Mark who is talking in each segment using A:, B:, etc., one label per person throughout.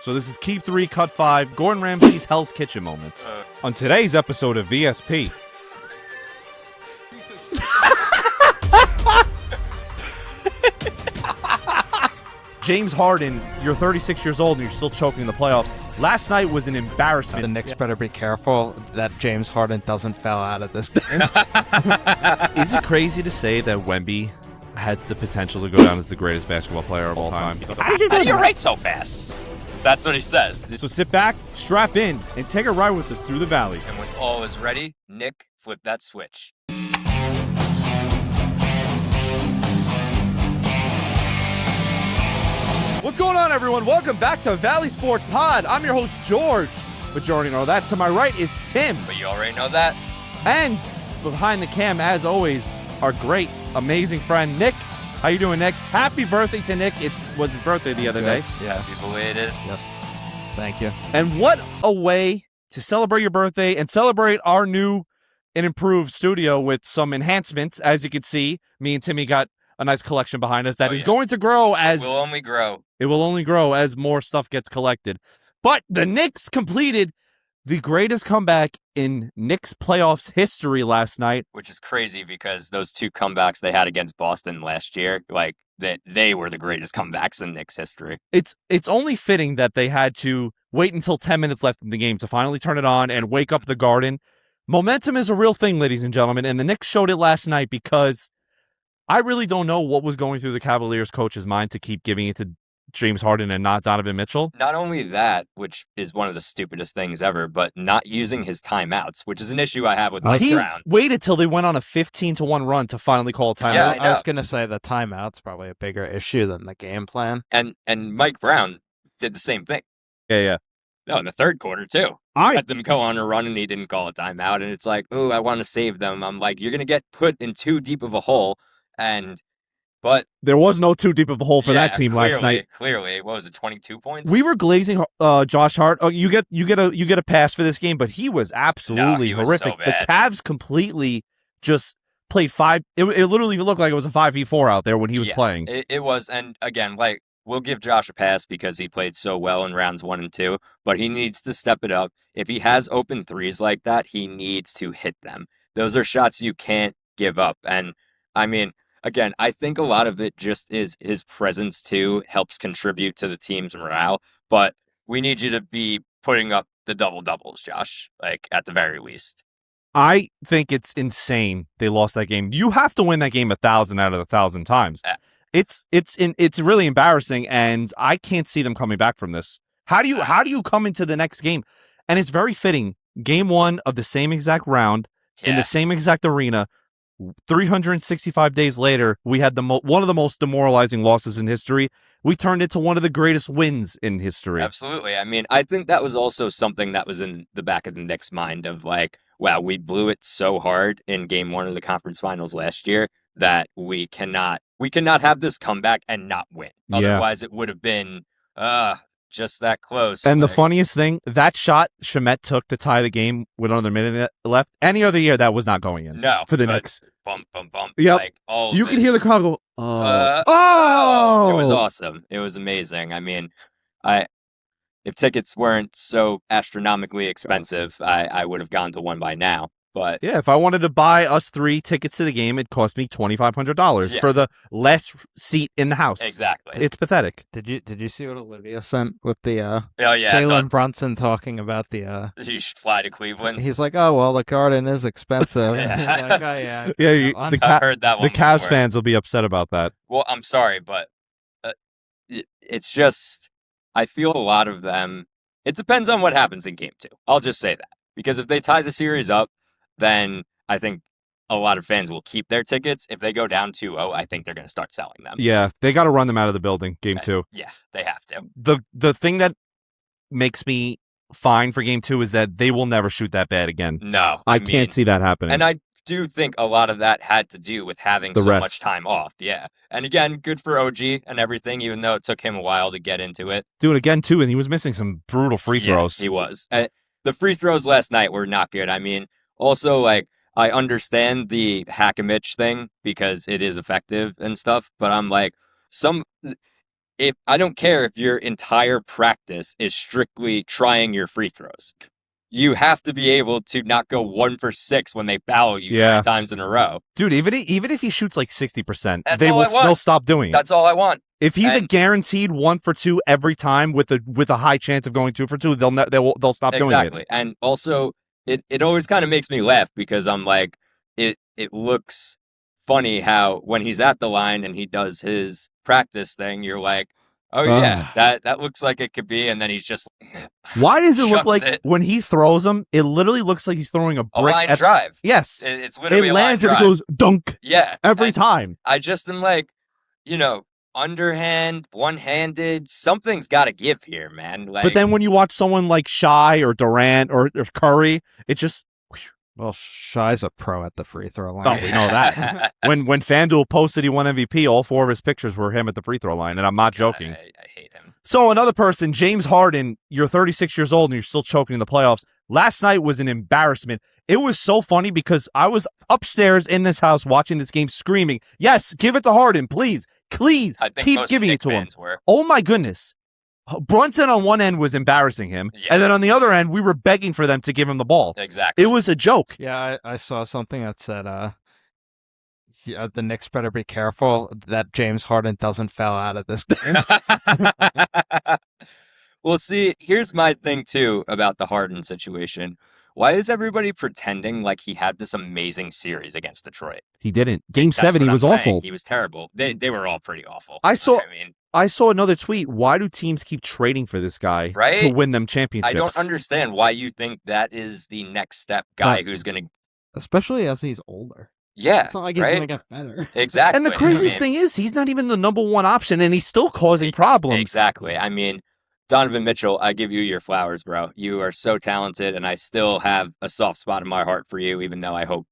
A: So this is Keep 3, Cut 5, Gordon Ramsay's Hell's Kitchen moments. On today's episode of VSP. James Harden, you're 36 years old and you're still choking in the playoffs. Last night was an embarrassment.
B: The Knicks better be careful that James Harden doesn't foul out of this game.
A: Is it crazy to say that Wemby has the potential to go down as the greatest basketball player of all time?
C: How do you write so fast? That's what he says.
A: So sit back, strap in, and take a ride with us through the valley.
C: And when all is ready, Nick, flip that switch.
A: What's going on, everyone? Welcome back to ValleySportsdPod. I'm your host, George. But you already know that. To my right is Tim.
C: But you already know that.
A: And behind the cam, as always, our great, amazing friend, Nick. How you doing, Nick? Happy birthday to Nick. It was his birthday the other day.
B: Yeah.
C: Happy belated.
B: Yes. Thank you.
A: And what a way to celebrate your birthday and celebrate our new and improved studio with some enhancements. As you can see, me and Timmy got a nice collection behind us that is going to grow as...
C: It will only grow.
A: It will only grow as more stuff gets collected. But the Knicks completed the greatest comeback in Knicks playoffs history last night.
C: Which is crazy because those two comebacks they had against Boston last year, like, they were the greatest comebacks in Knicks history.
A: It's only fitting that they had to wait until 10 minutes left in the game to finally turn it on and wake up the Garden. Momentum is a real thing, ladies and gentlemen, and the Knicks showed it last night because I really don't know what was going through the Cavaliers coach's mind to keep giving it to James Harden and not Donovan Mitchell.
C: Not only that, which is one of the stupidest things ever, but not using his timeouts, which is an issue I have with Mike Brown.
A: He waited till they went on a 15-1 run to finally call a timeout.
C: Yeah,
B: I was going to say the timeout's probably a bigger issue than the game plan.
C: And Mike Brown did the same thing.
A: Yeah.
C: No, in the third quarter, too. Let them go on a run, and he didn't call a timeout. And it's like, oh, I want to save them. I'm like, you're going to get put in too deep of a hole. But
A: there was no too deep of a hole for that team last night.
C: Clearly, what was it, 22 points?
A: We were glazing Josh Hart. Oh, you get a pass for this game, but he was absolutely horrific.
C: So
A: the Cavs completely just played five. It literally looked like it was a 5v4 out there when he was playing.
C: It was, and again, like, we'll give Josh a pass because he played so well in rounds 1 and 2, but he needs to step it up. If he has open threes like that, he needs to hit them. Those are shots you can't give up. And I mean, again, I think a lot of it just is his presence, too, helps contribute to the team's morale. But we need you to be putting up the double-doubles, Josh, like, at the very least.
A: I think it's insane they lost that game. You have to win that game 1,000 out of 1,000 times. It's really embarrassing, and I can't see them coming back from this. How do you come into the next game? And it's very fitting. Game 1 of the same exact round in the same exact arena. 365 days later, we had one of the most demoralizing losses in history. We turned it to one of the greatest wins in history.
C: Absolutely. I mean, I think that was also something that was in the back of the Knicks' mind of like, wow, we blew it so hard in Game 1 of the conference finals last year that we cannot have this comeback and not win. Otherwise, it would have been just that close.
A: And the funniest thing, that shot Shamet took to tie the game with another minute left, any other year that was not going in.
C: No.
A: For the Knicks.
C: Bump.
A: Yep.
C: Like,
A: you could hear the crowd go,
C: It was awesome. It was amazing. I mean, if tickets weren't so astronomically expensive, I would have gone to one by now. But
A: yeah, if I wanted to buy us 3 tickets to the game, it cost me $2,500 for the last seat in the house.
C: Exactly.
A: It's pathetic.
B: Did you see what Olivia sent with the
C: Jalen
B: Brunson talking about the
C: you should fly to Cleveland.
B: He's like, oh well, the Garden is expensive.
C: Yeah.
B: Like, oh, yeah.
C: I heard that one.
A: The Cavs
C: before.
A: fans will be upset about that.
C: Well, I'm sorry, but it's just I feel a lot of them. It depends on what happens in Game 2. I'll just say that because if they tie the series up, then I think a lot of fans will keep their tickets. If they go down 2-0, I think they're going to start selling them.
A: Yeah, they got to run them out of the building, Game 2.
C: Yeah, they have to.
A: The thing that makes me fine for Game 2 is that they will never shoot that bad again.
C: No.
A: I can't see that happening.
C: And I do think a lot of that had to do with having so much time off. Yeah. And again, good for OG and everything, even though it took him a while to get into it.
A: Do it again, too, and he was missing some brutal free throws.
C: He was. The free throws last night were not good. I mean, also, like, I understand the hack-a-mitch thing because it is effective and stuff, but I'm like, if I don't care if your entire practice is strictly trying your free throws. You have to be able to not go 1 for 6 when they foul you 3 times in a row.
A: Dude, even if he shoots like 60%,
C: That's
A: they
C: all
A: will
C: I want.
A: still stop doing it.
C: That's all I want.
A: If he's a guaranteed 1 for 2 every time with a high chance of going 2 for 2, they'll stop doing it.
C: Exactly. And also, it always kind of makes me laugh because I'm like, it looks funny how when he's at the line and he does his practice thing, you're like, oh yeah, that looks like it could be, and then he's just.
A: Why does it look like when he throws them? It literally looks like he's throwing a brick.
C: A line drive.
A: Yes,
C: it's literally
A: it
C: a
A: lands
C: line
A: and
C: drive.
A: it goes dunk.
C: Yeah,
A: every time.
C: I just am like, underhand, one-handed. Something's got to give here, man. Like,
A: but then when you watch someone like Shai or Durant or Curry, it just.
B: Well, Shai's a pro at the free throw line.
A: Oh, we know that. when FanDuel posted he won MVP, all 4 of his pictures were him at the free throw line, and I'm not joking.
C: I hate him.
A: So another person, James Harden, you're 36 years old and you're still choking in the playoffs. Last night was an embarrassment. It was so funny because I was upstairs in this house watching this game screaming, yes, give it to Harden, please, keep giving it to him. Oh my goodness. Brunson on one end was embarrassing him, and then on the other end, we were begging for them to give him the ball.
C: Exactly.
A: It was a joke.
B: Yeah, I saw something that said the Knicks better be careful that James Harden doesn't foul out of this game.
C: Well, see, here's my thing, too, about the Harden situation. Why is everybody pretending like he had this amazing series against Detroit?
A: He didn't. Game 7, he was awful.
C: He was terrible. They were all pretty awful.
A: I saw another tweet. Why do teams keep trading for this guy to win them championships?
C: I don't understand why you think that is the next step guy who's going to...
B: Especially as he's older.
C: Yeah,
B: it's not like he's going to get better.
C: Exactly.
A: And the craziest thing is he's not even the number 1 option, and he's still causing problems.
C: Exactly. I mean, Donovan Mitchell, I give you your flowers, bro. You are so talented, and I still have a soft spot in my heart for you, even though I hope,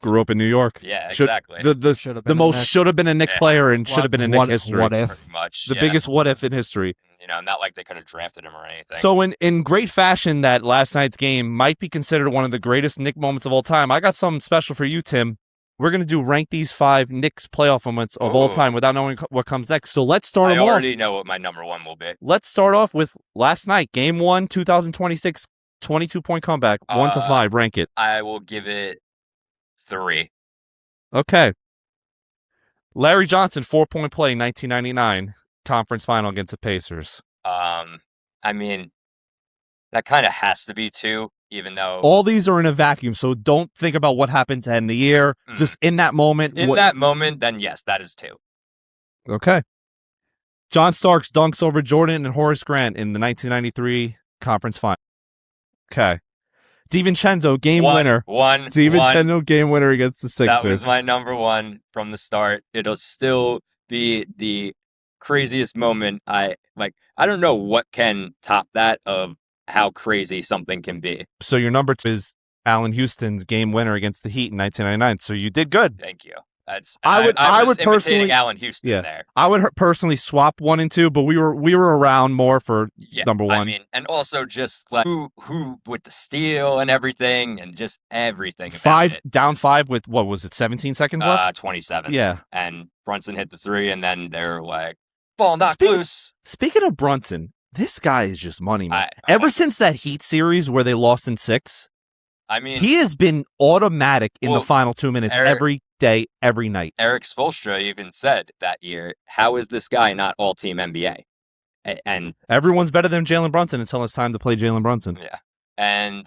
A: Grew up in New York.
C: Yeah, exactly.
A: The most should have been a Knick player and should have been in Knick history.
B: What if?
C: Pretty much.
A: The biggest what if in history.
C: Not like they could have drafted him or anything.
A: So in great fashion, that last night's game might be considered one of the greatest Knick moments of all time. I got something special for you, Tim. We're going to rank these 5 Knicks playoff moments of all time without knowing what comes next. So let's start them off.
C: I already know what my number 1 will be.
A: Let's start off with last night, Game 1, 2026, 22-point comeback, 1 to 5. Rank it.
C: I will give it 3.
A: Okay. Larry Johnson, 4-point play, 1999, conference final against the Pacers.
C: I mean, that kind of has to be 2, even though...
A: All these are in a vacuum, so don't think about what happened to end the year. Just in that moment.
C: That moment, then yes, that is 2.
A: Okay. John Starks dunks over Jordan and Horace Grant in the 1993 conference final. Okay. DiVincenzo, game winner. DiVincenzo, game winner against the Sixers.
C: That was my number 1 from the start. It'll still be the craziest moment. I don't know what can top that of how crazy something can be.
A: So your number 2 is Allen Houston's game winner against the Heat in 1999. So you did good.
C: Thank you. I would personally Allen Houston there.
A: I would personally swap 1 and 2, but we were around more for number 1.
C: I mean, and also just like who with the steal and everything, and just everything.
A: Down 5 with what was it? 17 seconds left.
C: 27.
A: Yeah.
C: And Brunson hit the 3, and then they're like, ball knocked loose.
A: Speaking of Brunson, this guy is just money, man. Ever since that Heat series where they lost in 6.
C: I mean,
A: he has been automatic in the final 2 minutes every day, every night.
C: Erik Spoelstra even said that year, how is this guy not all-team NBA? And
A: everyone's better than Jalen Brunson until it's time to play Jalen Brunson.
C: Yeah. And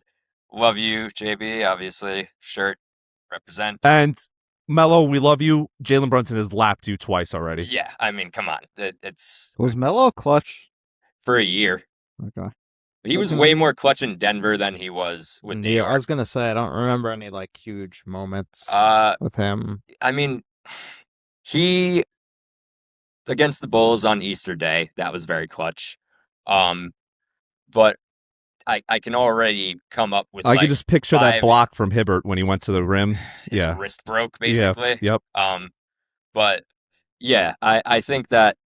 C: love you, JB, obviously. Shirt, represent.
A: And Melo, we love you. Jalen Brunson has lapped you twice already.
C: Yeah, I mean, come on.
B: Was Melo clutch?
C: For a year.
B: Okay.
C: He was way more clutch in Denver than he was with New York.
B: I was going to say, I don't remember any huge moments with him.
C: I mean, he, against the Bulls on Easter Day, that was very clutch. But I can already come up with
A: I can just picture that block from Hibbert when he went to the rim.
C: His wrist broke, basically.
A: Yeah.
C: Yep. But, yeah, I think that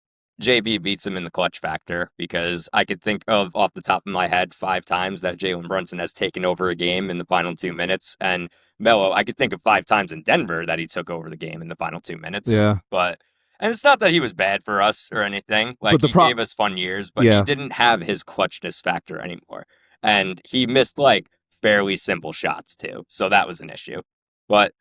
C: JB beats him in the clutch factor because I could think of off the top of my head 5 times that Jalen Brunson has taken over a game in the final 2 minutes. And Melo, I could think of 5 times in Denver that he took over the game in the final 2 minutes.
A: Yeah.
C: But And it's not that he was bad for us or anything. Like,
A: But
C: he gave us fun years, but
A: Yeah.
C: he didn't have his clutchness factor anymore. And he missed, like, fairly simple shots, too. So that was an issue. But,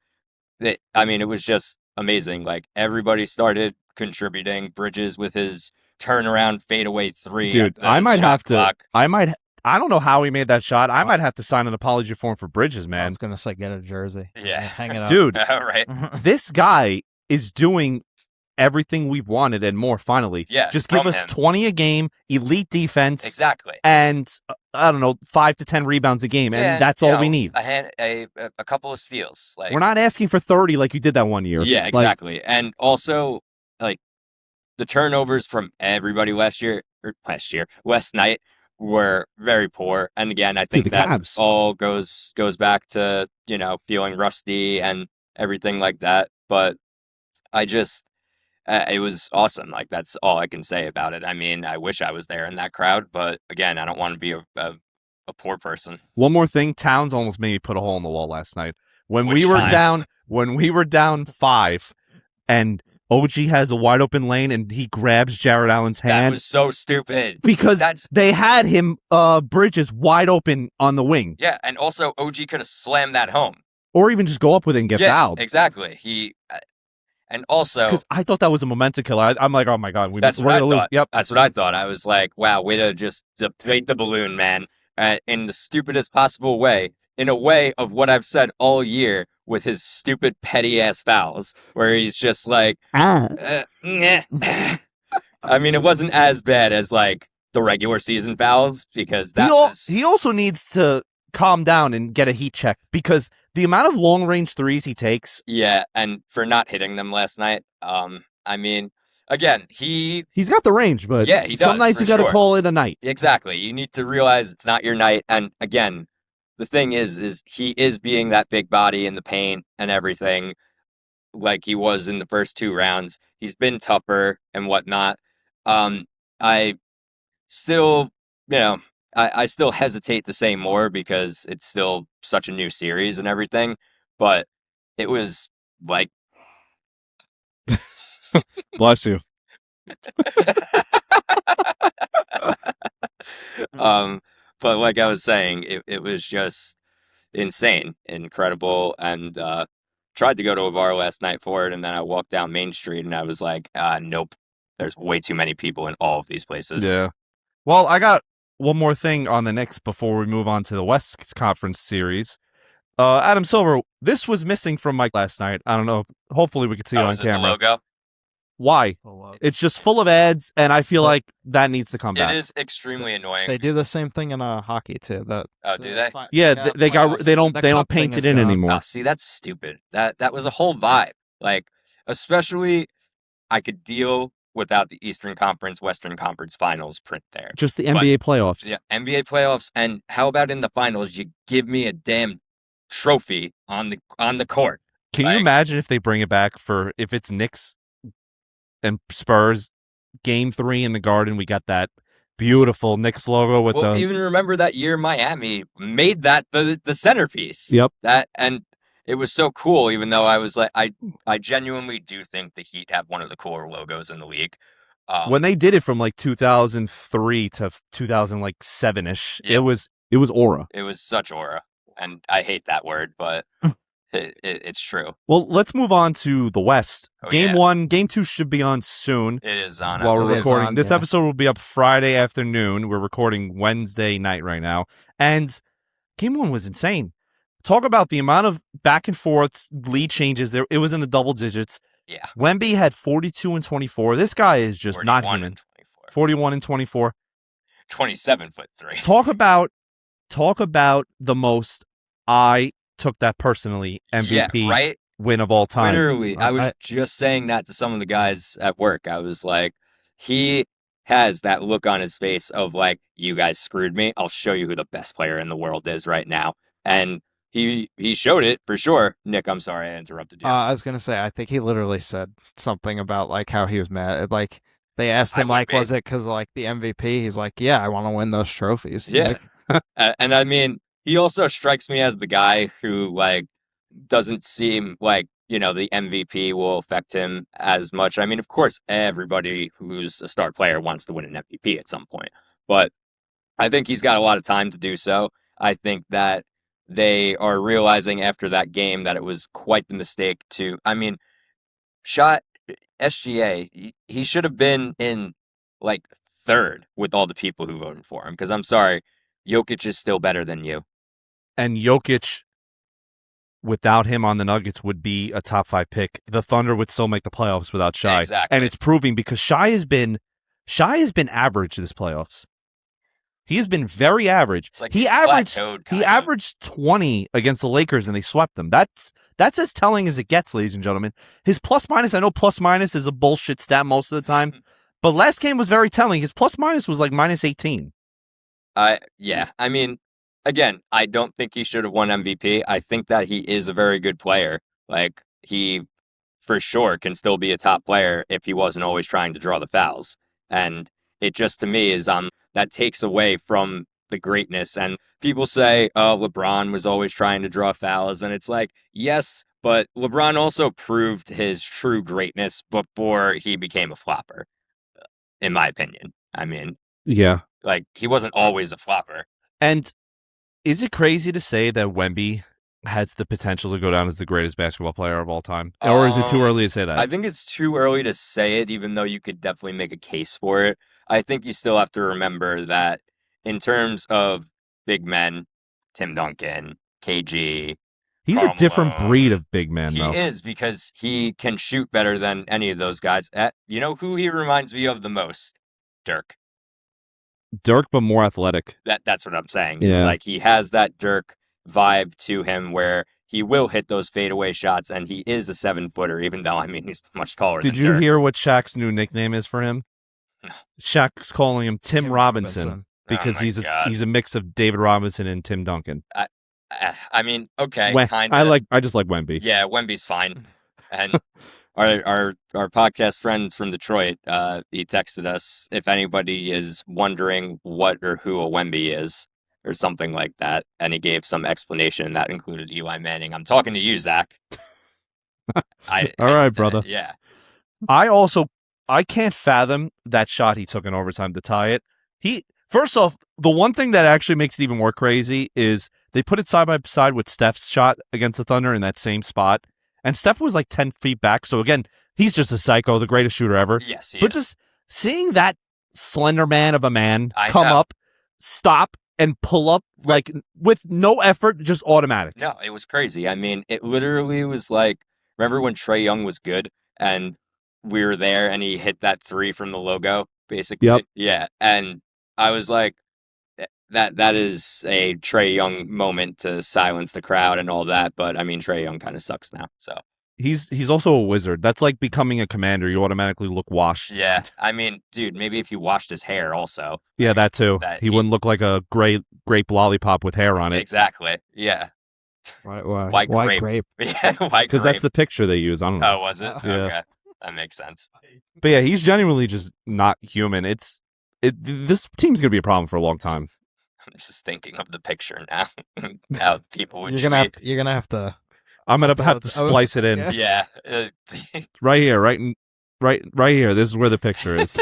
C: it was just amazing. Like, everybody started contributing. Bridges with his turnaround fadeaway three.
A: Dude, I might have to. I don't know how he made that shot. I might have to sign an apology form for Bridges,
B: I
A: man.
B: was gonna say get a jersey.
C: Yeah.
B: Hang it up,
A: Dude.
C: Right.
A: This guy is doing everything we've wanted and more. Finally,
C: Yeah.
A: just give us
C: him.
A: 20 a game, elite defense,
C: Exactly.
A: and I don't know, 5 to 10 rebounds a game, and that's all we need.
C: A couple of steals. Like,
A: We're not asking for 30 like you did that one year.
C: Yeah, exactly. And also, like, the turnovers from everybody last night were very poor. And again, I think
A: the
C: that
A: Cavs.
C: all goes back to, feeling rusty and everything like that. But I just, it was awesome. Like, that's all I can say about it. I mean, I wish I was there in that crowd, but again, I don't want to be a poor person.
A: One more thing, Towns almost made me put a hole in the wall last night. When
C: Which
A: we were
C: time?
A: down 5 and OG has a wide open lane and he grabs Jared Allen's
C: That
A: hand
C: was so stupid.
A: because they had him Bridges wide open on the wing.
C: Yeah, and also OG could have slammed that home.
A: Or even just go up with it and get fouled.
C: Exactly. And also,
A: Because I thought that was a momentum killer. I'm like, oh my God, we're
C: that's what
A: going
C: I
A: to lose.
C: thought.
A: Yep.
C: That's what I thought. I was like, wow, way to just deflate the balloon, man, in the stupidest possible way, in a way of what I've said all year with his stupid petty ass fouls, where he's just like, I mean, it wasn't as bad as like the regular season fouls because
A: he also needs to calm down and get a heat check because the amount of long range threes he takes.
C: Yeah, and for not hitting them last night. I mean, again, he's
A: got the range, but
C: yeah, he
A: some
C: does,
A: nights
C: for
A: you got to
C: sure.
A: call it a night.
C: Exactly. You need to realize it's not your night. And again, the thing is he is being that big body in the paint and everything like he was in the first 2 rounds. He's been tougher and whatnot. I still, I still hesitate to say more because it's still such a new series and everything. But it was like...
A: Bless you.
C: But like I was saying, it was just insane, incredible, and tried to go to a bar last night for it, and then I walked down Main Street, and I was like, nope, there's way too many people in all of these places.
A: Yeah. Well, I got one more thing on the Knicks before we move on to the West Conference series. Adam Silver, this was missing from Mike last night. I don't know. Hopefully we could see it on
C: is it
A: camera.
C: the logo?
A: Why? It's just full of ads, and I feel like that needs to come back.
C: It is extremely annoying.
B: They do the same thing in hockey too.
C: Oh, do they?
A: Yeah, they don't paint it in anymore.
C: Oh, see, that's stupid. That was a whole vibe. Like, especially, I could deal without the Eastern Conference, Western Conference Finals print there.
A: Just the NBA playoffs.
C: Yeah, NBA playoffs, and how about in the finals? You give me a damn trophy on the court.
A: Can you imagine if they bring it back if it's Knicks and Spurs game 3 in the Garden? We got that beautiful Knicks logo with
C: even remember that year Miami made that the centerpiece.
A: Yep.
C: And it was so cool, even though I was like, I genuinely do think the Heat have one of the cooler logos in the league.
A: When they did it from like 2003 to 2007-ish,
C: Yeah.
A: it was aura.
C: It was such aura, and I hate that word, but it's true.
A: Well, let's move on to the West.
C: Oh,
A: Game
C: yeah.
A: 1, Game 2 should be on soon.
C: It is on.
A: While we're
B: It is
A: recording.
B: on,
A: This
B: yeah.
A: episode will be up Friday afternoon. We're recording Wednesday night right now. And Game 1 was insane. Talk about the amount of back and forth lead changes. There, it was in the double digits.
C: Yeah.
A: Wemby had 42 and 24. This guy is just not
C: 41
A: human.
C: and 24.
A: 41 and 24.
C: 27'3".
A: Talk about the most I took that personally MVP
C: Yeah, right?
A: win of all time.
C: Literally, I was just saying that to some of the guys at work. I was like, he has that look on his face of like, you guys screwed me. I'll show you who the best player in the world is right now. And he showed it for sure. Nick, I'm sorry I interrupted you.
B: I was gonna say, I think he literally said something about like how he was mad. Like they asked him,
C: I would
B: like,
C: be.
B: was it because like the MVP? He's like, yeah, I want to win those trophies.
C: Yeah.
B: Like,
C: And I mean, he also strikes me as the guy who like doesn't seem like, the MVP will affect him as much. I mean, of course, everybody who's a star player wants to win an MVP at some point, but I think he's got a lot of time to do so. I think that they are realizing after that game that it was quite the mistake shot SGA. He should have been in like third with all the people who voted for him, because I'm sorry, Jokic is still better than you.
A: And Jokic, without him on the Nuggets, would be a top 5 pick. The Thunder would still make the playoffs without Shai.
C: Exactly.
A: And it's proving, because Shai has been average this playoffs. He has been very average.
C: It's like
A: he averaged 20 against the Lakers and they swept them. That's as telling as it gets, ladies and gentlemen. His plus minus, I know plus minus is a bullshit stat most of the time, but last game was very telling. His plus minus was like minus 18.
C: Yeah. I mean, again, I don't think he should have won MVP. I think that he is a very good player. Like, he for sure can still be a top player if he wasn't always trying to draw the fouls. And it just, to me, is that takes away from the greatness. And people say, oh, LeBron was always trying to draw fouls. And it's like, yes, but LeBron also proved his true greatness before he became a flopper, in my opinion. I mean,
A: yeah,
C: like, he wasn't always a flopper.
A: And is it crazy to say that Wemby has the potential to go down as the greatest basketball player of all time? Or is it too early to say that?
C: I think it's too early to say it, even though you could definitely make a case for it. I think you still have to remember that in terms of big men, Tim Duncan, KG,
A: he's
C: Karl
A: a different
C: Malone,
A: breed of big man, though.
C: He is, because he can shoot better than any of those guys. You know who he reminds me of the most? Dirk.
A: Dirk, but more athletic.
C: That's what I'm saying.
A: Yeah.
C: It's like he has that Dirk vibe to him where he will hit those fadeaway shots, and he is a 7-footer, even though, I mean, he's much taller than Dirk.
A: Did you hear what Shaq's new nickname is for him?
C: No.
A: Shaq's calling him Tim Robinson because
C: Oh
A: he's a mix of David Robinson and Tim Duncan.
C: I mean, okay, kind
A: I
C: of.
A: I just like Wemby.
C: Yeah, Wemby's fine. And our podcast friends from Detroit, he texted us if anybody is wondering what or who a Wemby is, or something like that, and he gave some explanation that included Eli Manning. I'm talking to you, Zach.
A: All right, brother.
C: Yeah.
A: I can't fathom that shot he took in overtime to tie it. First off, the one thing that actually makes it even more crazy is they put it side by side with Steph's shot against the Thunder in that same spot. And Steph was like 10 feet back. So again, he's just a psycho, the greatest shooter ever.
C: Yes, he
A: But
C: is.
A: just seeing that slender man of a man come up, stop, and pull up like with no effort, just automatic.
C: No, it was crazy. I mean, it literally was like, remember when Trae Young was good and we were there and he hit that 3 from the logo, basically?
A: Yep.
C: Yeah. And I was like, that is a Trae Young moment to silence the crowd and all that. But I mean, Trae Young kind of sucks now. So
A: he's also a wizard. That's like becoming a commander. You automatically look washed.
C: Yeah. I mean, dude, maybe if he washed his hair also.
A: Yeah, that too. He wouldn't look like a grape lollipop with hair on it.
C: Exactly. Yeah.
B: Why grape?
C: Yeah, why
A: because that's the picture they use. I don't know.
C: Oh, was it?
A: Yeah.
C: Okay. That makes sense.
A: But yeah, he's genuinely just not human. This team's gonna be a problem for a long time.
C: I'm just thinking of the picture now. How people would
B: You're gonna have to.
A: I'm gonna have to splice it in.
C: Yeah.
A: Right here, right here. This is where the picture is.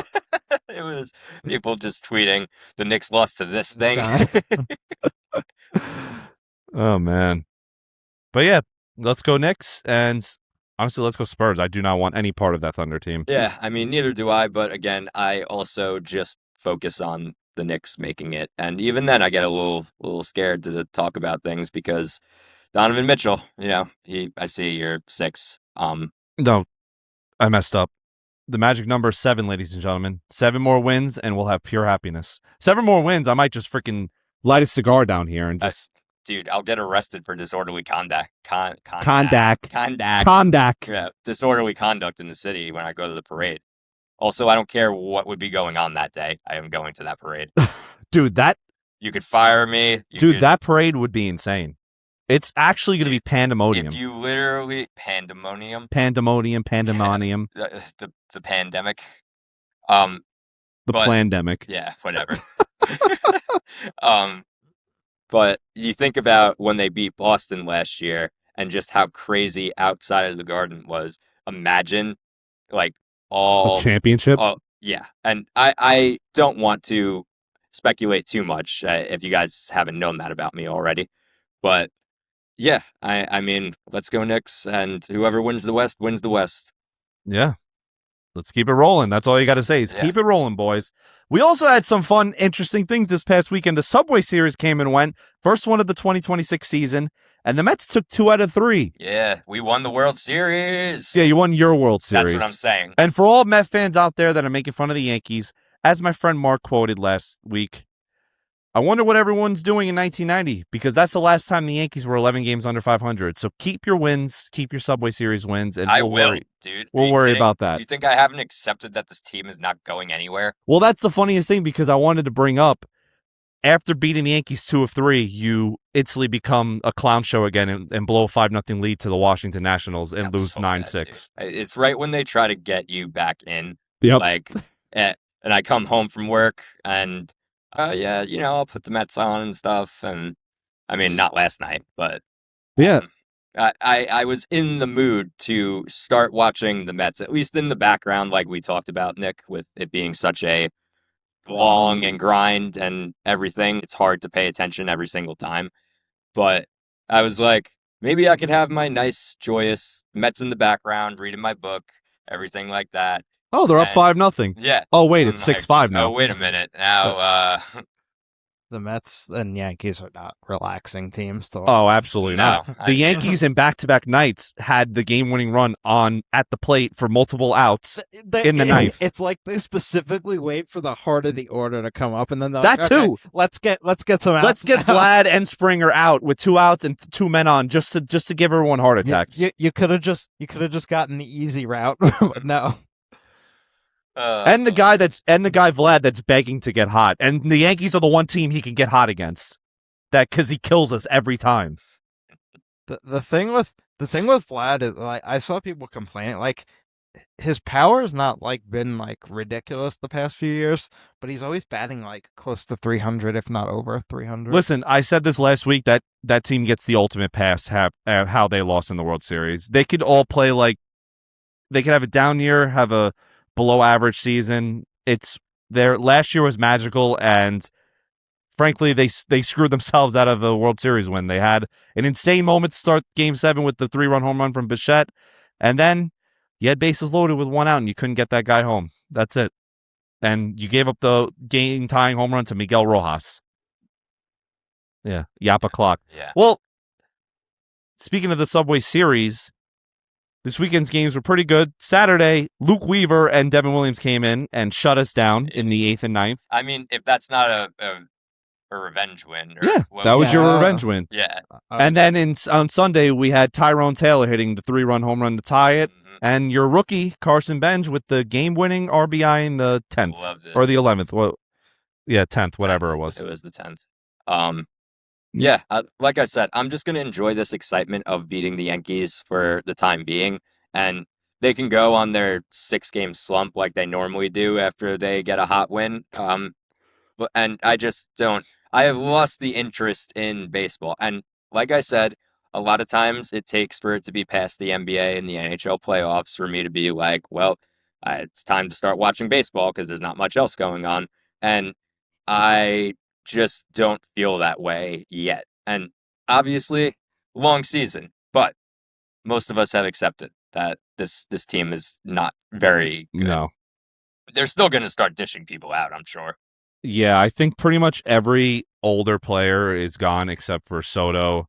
C: It was people just tweeting the Knicks lost to this thing.
A: Oh man. But yeah, let's go Knicks, and honestly, let's go Spurs. I do not want any part of that Thunder team.
C: Yeah, I mean, neither do I. But again, I also just focus on the Knicks making it, and even then, I get a little scared to talk about things because Donovan Mitchell, I see you're 6.
A: No, I messed up. The magic number is 7, ladies and gentlemen. 7 more wins, and we'll have pure happiness. 7 more wins, I might just freaking light a cigar down here and just.
C: Dude, I'll get arrested for disorderly conduct.
A: Conduct.
C: Yeah, disorderly conduct in the city when I go to the parade. Also, I don't care what would be going on that day. I am going to that parade.
A: Dude,
C: you could fire me.
A: That parade would be insane. It's actually going to be pandemonium.
C: If you literally pandemonium.
A: The
C: pandemic.
A: The plandemic.
C: Yeah, whatever. But you think about when they beat Boston last year, and just how crazy outside of the Garden was. Imagine like
A: A
C: all
A: championship.
C: Oh, yeah. And I don't want to speculate too much if you guys haven't known that about me already. But yeah, I mean, let's go Knicks, and whoever wins the West wins the West.
A: Yeah. Let's keep it rolling. That's all you got to say is keep it rolling, boys. We also had some fun, interesting things this past weekend. The Subway Series came and went. First one of the 2026 season. And the Mets took 2 out of 3.
C: Yeah, we won the World Series.
A: Yeah, you won your World Series.
C: That's what I'm saying.
A: And for all Met fans out there that are making fun of the Yankees, as my friend Mark quoted last week, I wonder what everyone's doing in 1990, because that's the last time the Yankees were 11 games under 500. So keep your wins, keep your Subway Series wins, and
C: I will, dude.
A: We'll worry about that.
C: You think I haven't accepted that this team is not going anywhere?
A: Well, that's the funniest thing, because I wanted to bring up, after beating the Yankees 2 of 3, you instantly become a clown show again and blow a 5-0 lead to the Washington Nationals and lose 9-6.
C: It's right when they try to get you back in.
A: Yep.
C: Like, and I come home from work and, yeah, you know, I'll put the Mets on and stuff. And I mean, not last night, but
A: yeah,
C: I was in the mood to start watching the Mets, at least in the background, like we talked about, Nick, with it being such a long and grind and everything. It's hard to pay attention every single time. But I was like, maybe I could have my nice, joyous Mets in the background, reading my book, everything like that.
A: Oh, they're up 5-0.
C: Yeah.
A: Oh, wait, it's 6-5 now.
C: Oh, wait a minute. Now,
B: the Mets and Yankees are not relaxing teams.
A: Oh, absolutely not.
C: No.
A: The Yankees in back-to-back nights had the game-winning run on at the plate for multiple outs in the ninth.
B: It's like they specifically wait for the heart of the order to come up, and then
A: that too.
B: Let's get some outs.
A: Let's get Vlad and Springer out with 2 outs and 2 men on just to give everyone heart attacks.
B: You could have just gotten the easy route, but no.
A: And the guy Vlad that's begging to get hot, and the Yankees are the one team he can get hot against, that because he kills us every time.
B: The thing with Vlad is, like, I saw people complaining, like, his power has not like been like ridiculous the past few years, but he's always batting like close to 300, if not over 300.
A: Listen, I said this last week that team gets the ultimate pass how they lost in the World Series. They could all play like they could have a down year, have a below average season. It's their last year was magical, and frankly, they screwed themselves out of a World Series win. They had an insane moment to start Game 7 with the 3-run home run from Bichette, and then you had bases loaded with 1 out, and you couldn't get that guy home. That's it. And you gave up the game-tying home run to Miguel Rojas. Yeah, Yappa clock.
C: Yeah.
A: Well, speaking of the Subway Series, this weekend's games were pretty good. Saturday, Luke Weaver and Devin Williams came in and shut us down in the 8th and 9th.
C: I mean, if that's not a revenge win.
A: That was your revenge win.
C: Yeah.
A: And then on Sunday, we had Tyrone Taylor hitting the 3-run home run to tie it.
C: Mm-hmm.
A: And your rookie, Carson Benj, with the game-winning RBI in the 10th.
C: Loved it.
A: Or the 11th. Well, yeah, 10th, whatever it was.
C: It was the 10th. Yeah, like I said, I'm just going to enjoy this excitement of beating the Yankees for the time being. And they can go on their 6-game slump like they normally do after they get a hot win. And I just don't. I have lost the interest in baseball. And like I said, a lot of times it takes for it to be past the NBA and the NHL playoffs for me to be like, well, it's time to start watching baseball because there's not much else going on. And I just don't feel that way yet. And obviously, long season, but most of us have accepted that this team is not very good.
A: No.
C: They're still going to start dishing people out, I'm sure.
A: Yeah, I think pretty much every older player is gone except for Soto.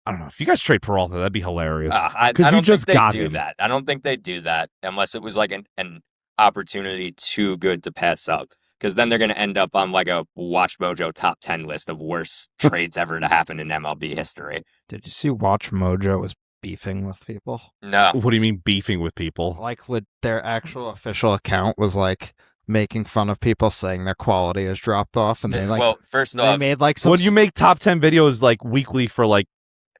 A: I don't know. If you guys trade Peralta, that'd be hilarious.
C: I don't think they do that. I don't think they do that unless it was like an opportunity too good to pass up. Because then they're going to end up on like a Watch Mojo top 10 list of worst trades ever to happen in MLB history.
B: Did you see Watch Mojo was beefing with people?
C: No.
A: What do you mean beefing with people?
B: Like their actual official account was like making fun of people, saying their quality has dropped off, and they like.
C: Well, first
B: they
C: off,
B: made like some.
A: When you make top 10 videos like weekly for like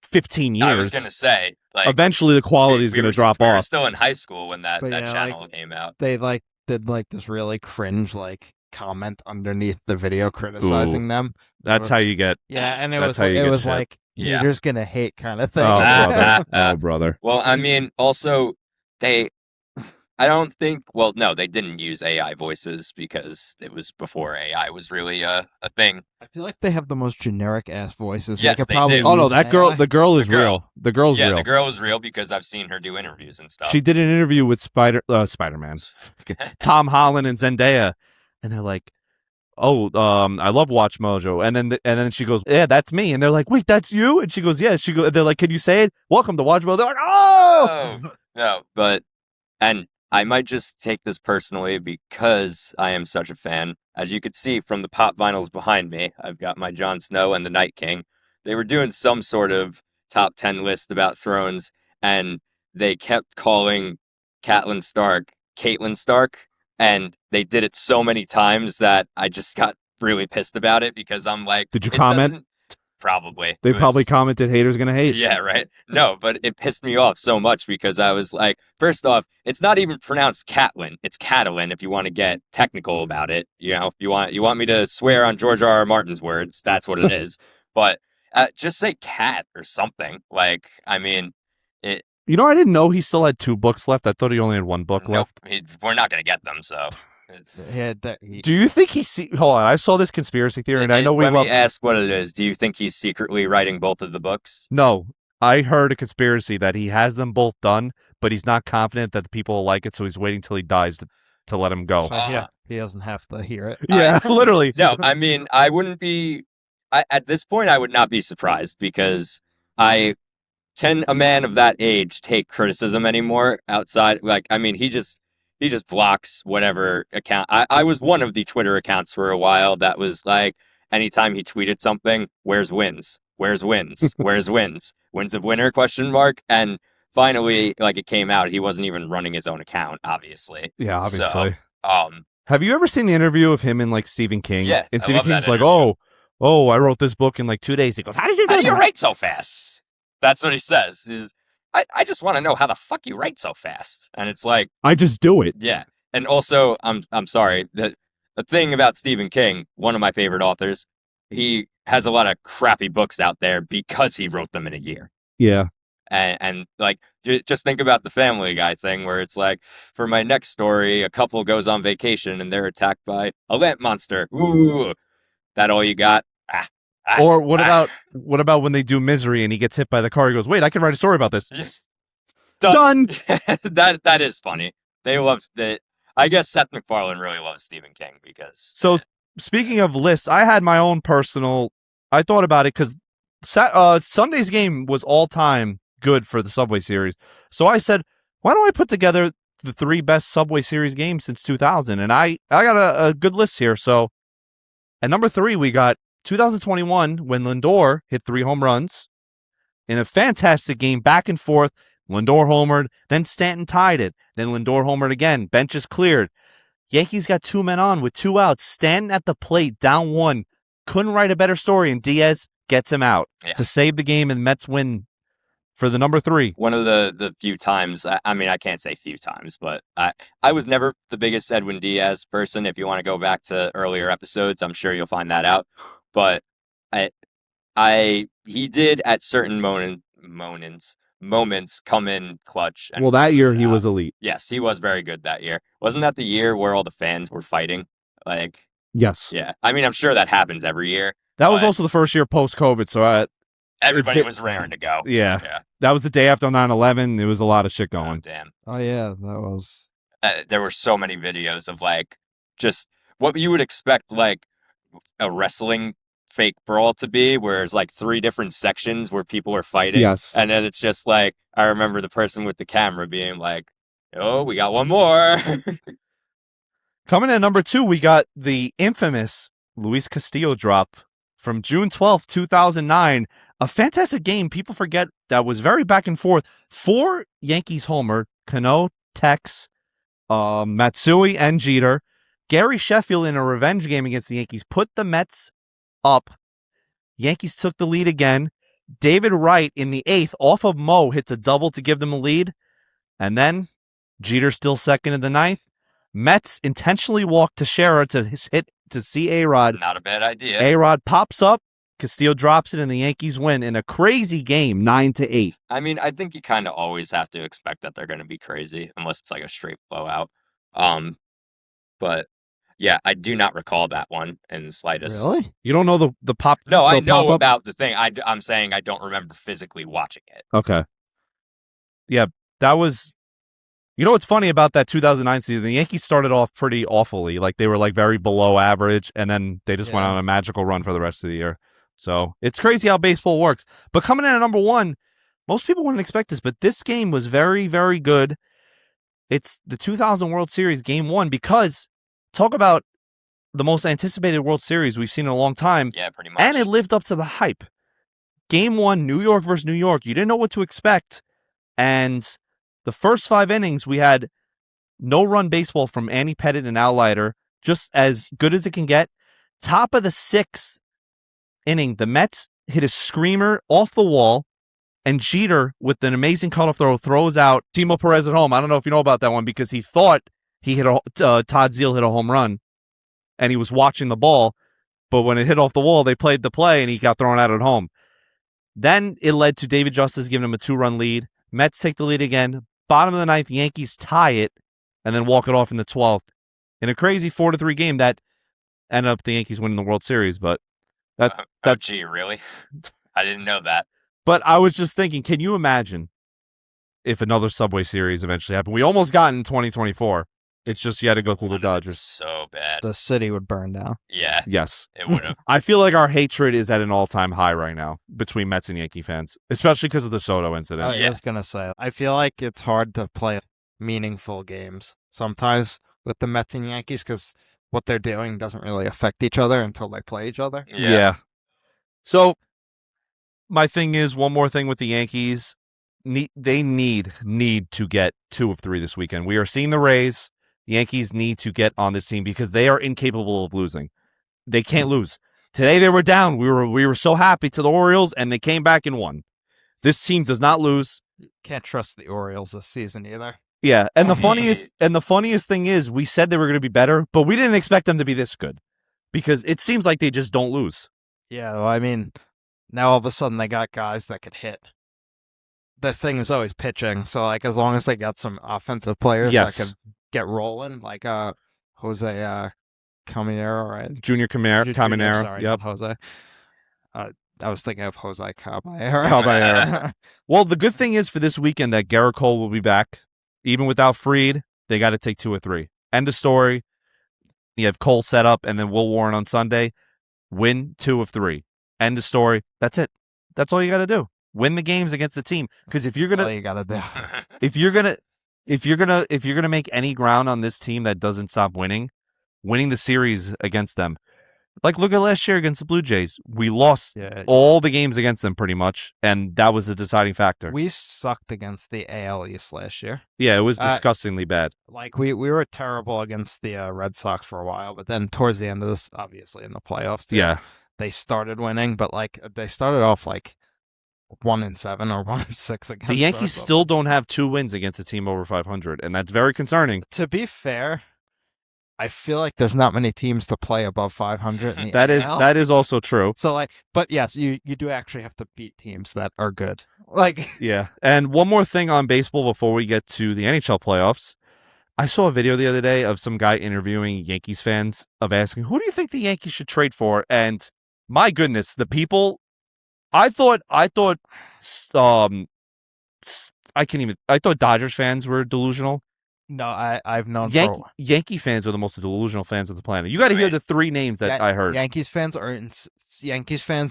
A: 15 years,
C: I was going to say, like,
A: eventually the quality is going to drop
C: we
A: off.
C: were still in high school when that
B: yeah,
C: channel came out.
B: They like did like this really cringe like comment underneath the video criticizing them.
A: That's how you get.
B: Yeah, and it
A: That's
B: was
A: how you
B: it
A: get
B: was
A: shit.
B: like
C: Yeah.
B: haters gonna hate kind of thing.
A: Oh, brother.
C: Ah.
A: Oh, brother.
C: Well, I mean, also, I don't think, well, no, they didn't use AI voices because it was before AI was really a thing.
B: I feel like they have the most generic ass voices.
C: Yes,
B: could
C: they
B: probably
C: do.
A: Oh, no,
B: use
A: that girl,
B: AI.
A: the girl is
C: The girl.
A: real. The girl's
C: Yeah,
A: real.
C: the girl is real because I've seen her do interviews and stuff.
A: She did an interview with Spider-Man, Tom Holland and Zendaya, and they're like, "Oh, I love Watch Mojo," and then she goes, "Yeah, that's me," and they're like, "Wait, that's you?" And she goes, "Yeah." They're like, "Can you say it? Welcome to Watch Mojo." They're like, "Oh,
C: No, and I might just take this personally because I am such a fan. As you could see from the pop vinyls behind me, I've got my Jon Snow and the Night King. They were doing some sort of top 10 list about Thrones, and they kept calling Catelyn Stark, and they did it so many times that I just got really pissed about it because I'm like,
A: Did you
C: it
A: comment?
C: doesn't- Probably.
A: They
C: It was-
A: probably commented, haters gonna hate."
C: Yeah, right. No, but it pissed me off so much because I was like, first off, it's not even pronounced Catelyn. It's Catelyn if you want to get technical about it. You know, you want me to swear on George R. R. Martin's words, that's what it is. But just say cat or something. Like, I mean, it.
A: You know, I didn't know he still had 2 books left. I thought he only had 1 book
C: Nope,
A: left.
C: we're not going to get them, so. It's,
A: Do you think hold on, I saw this conspiracy theory, and I know we
C: let
A: love.
C: me ask what it is. Do you think he's secretly writing both of the books?
A: No, I heard a conspiracy that he has them both done, but he's not confident that the people will like it, so he's waiting till he dies to let him go.
B: So, yeah, he doesn't have to hear it.
A: Yeah, literally.
C: No, I mean, I wouldn't be. At this point, I would not be surprised because can a man of that age take criticism anymore outside? Like, I mean, he just blocks whatever account. I was one of the Twitter accounts for a while that was like, anytime he tweeted something, where's wins? Where's wins? Where's wins? Wins of winner? Question mark. And finally, like, it came out, he wasn't even running his own account, obviously.
A: Yeah, obviously.
C: So,
A: have you ever seen the interview of him and like Stephen King?
C: Yeah,
A: and
C: I
A: Stephen
C: love that
A: King's like,
C: interview.
A: oh, I wrote this book in like 2 days. He goes, how did you
C: write so fast? That's what he says. I just want to know how the fuck you write so fast. And it's like,
A: I just do it.
C: yeah. And also, I'm sorry, the thing about Stephen King, one of my favorite authors, he has a lot of crappy books out there because he wrote them in a year.
A: Yeah.
C: And like, just think about the Family Guy thing where it's like, for my next story, a couple goes on vacation and they're attacked by a lamp monster. Ooh, that all you got?
A: Or what about when they do Misery and he gets hit by the car? He goes, wait, I can write a story about this. Done.
C: That is funny. They love that. I guess Seth MacFarlane really loves Stephen King because.
A: So speaking of lists, I had my own personal. I thought about it because Sunday's game was all time good for the Subway Series. So I said, why don't I put together the 3 best Subway Series games since 2000? And I got a good list here. So at number 3, we got 2021 when Lindor hit 3 home runs in a fantastic game, back and forth. Lindor homered, then Stanton tied it. Then Lindor homered again. Benches cleared. Yankees got 2 men on with 2 outs. Stanton at the plate, down 1. Couldn't write a better story, and Diaz gets him out to save the game, and Mets win for the number 3.
C: One of the few times, I mean, I can't say few times, but I was never the biggest Edwin Diaz person. If you want to go back to earlier episodes, I'm sure you'll find that out. But he did at certain moments come in clutch. And
A: Well, that year he was elite.
C: Yes, he was very good that year. Wasn't that the year where all the fans were fighting? Like,
A: Yes.
C: yeah. I mean, I'm sure that happens every year.
A: That was also the first year post-COVID, so
C: everybody was raring to go.
A: Yeah.
C: Yeah.
A: That was the day after 9/11. There was a lot of shit going.
C: Oh, damn.
B: Oh yeah, that was.
C: There were so many videos of like just what you would expect like a wrestling fake brawl to be, where it's like 3 different sections where people are fighting.
A: Yes.
C: And then it's just like, I remember the person with the camera being like, oh, we got one more.
A: Coming in at number 2, we got the infamous Luis Castillo drop from June 12th, 2009. A fantastic game. People forget that was very back and forth. 4 Yankees homer, Cano, Tex, Matsui, and Jeter. Gary Sheffield in a revenge game against the Yankees put the Mets up. Yankees took the lead again. David Wright in the 8th off of Mo hits a double to give them a lead. And then Jeter still second in the 9th. Mets intentionally walked Teixeira to hit to see A-Rod.
C: Not a bad idea.
A: A-Rod pops up. Castillo drops it, and the Yankees win in a crazy game, 9-8.
C: I mean, I think you kind of always have to expect that they're going to be crazy unless it's like a straight blowout. But yeah, I do not recall that one in the slightest.
B: Really?
A: You don't know the pop?
C: No, I
A: the
C: know
A: pop-up?
C: about the thing. I'm saying I don't remember physically watching it.
A: Okay. Yeah, that was. You know what's funny about that 2009 season? The Yankees started off pretty awfully. Like, they were like very below average, and then they just went on a magical run for the rest of the year. So it's crazy how baseball works. But coming in at number one, most people wouldn't expect this, but this game was very, very good. It's the 2000 World Series Game 1, because talk about the most anticipated World Series we've seen in a long time.
C: Yeah, pretty much.
A: And it lived up to the hype. Game 1, New York versus New York. You didn't know what to expect. And the first 5 innings, we had no-run baseball from Andy Pettitte and Al Leiter, just as good as it can get. Top of the 6th inning, the Mets hit a screamer off the wall, and Jeter, with an amazing cutoff throw, throws out Timo Perez at home. I don't know if you know about that one, because he thought he hit Todd Zeile hit a home run, and he was watching the ball, but when it hit off the wall, they played the play, and he got thrown out at home. Then it led to David Justice giving him a 2-run lead. Mets take the lead again. Bottom of the 9th, Yankees tie it, and then walk it off in the 12th. In a crazy 4-3 game that ended up the Yankees winning the World Series, but that's...
C: gee, really? I didn't know that.
A: But I was just thinking, can you imagine if another Subway Series eventually happened? We almost got in 2024. It's just you had to go through the Dodgers.
C: So bad.
B: The city would burn down.
C: Yeah.
A: Yes.
C: It would have.
A: I feel like our hatred is at an all-time high right now between Mets and Yankee fans, especially because of the Soto incident.
B: I was going to say, I feel like it's hard to play meaningful games sometimes with the Mets and Yankees, because what they're doing doesn't really affect each other until they play each other.
A: Yeah. So my thing is, one more thing with the Yankees, they need to get 2 of 3 this weekend. We are seeing the Rays. The Yankees need to get on this team because they are incapable of losing. They can't lose. Today they were down. We were so happy to the Orioles, and they came back and won. This team does not lose.
B: Can't trust the Orioles this season either.
A: Yeah, and the funniest thing is, we said they were going to be better, but we didn't expect them to be this good, because it seems like they just don't lose.
B: Yeah, well, I mean, now all of a sudden they got guys that could hit. The thing is always pitching, so like as long as they got some offensive players that could get rolling, like Jose Caminero, right?
A: Junior Caminero.
B: Sorry,
A: yep.
B: not Jose. I was thinking of Jose Caballero.
A: Well, the good thing is for this weekend that Garrett Cole will be back. Even without Fried, they got to take 2 or 3. End of story. You have Cole set up, and then Will Warren on Sunday. Win 2 of 3. End of story. That's it. That's all you got to do. Win the games against the team. Because if you're gonna,
B: all you got to do.
A: if you're gonna make any ground on this team that doesn't stop winning the series against them. Like, look at last year against the Blue Jays. We lost all the games against them pretty much, and that was the deciding factor.
B: We sucked against the AL East last year.
A: Yeah, it was disgustingly bad.
B: Like, we were terrible against the Red Sox for a while, but then towards the end of this, obviously in the playoffs, they started winning, but like they started off like 1-7 or 1-6 against
A: the Yankees. Still don't have 2 wins against a team over 500, and that's very concerning.
B: To be fair, I feel like there's not many teams to play above 500 in the AL.
A: That is also true.
B: So like, but yes, you do actually have to beat teams that are good. Like,
A: yeah. And one more thing on baseball before we get to the NHL playoffs. I saw a video the other day of some guy interviewing Yankees fans of asking, who do you think the Yankees should trade for? And my goodness, the people, I thought Dodgers fans were delusional.
B: No, I've known
A: Yankee fans are the most delusional fans of the planet. You got to hear the 3 names that I heard.
B: Yankees fans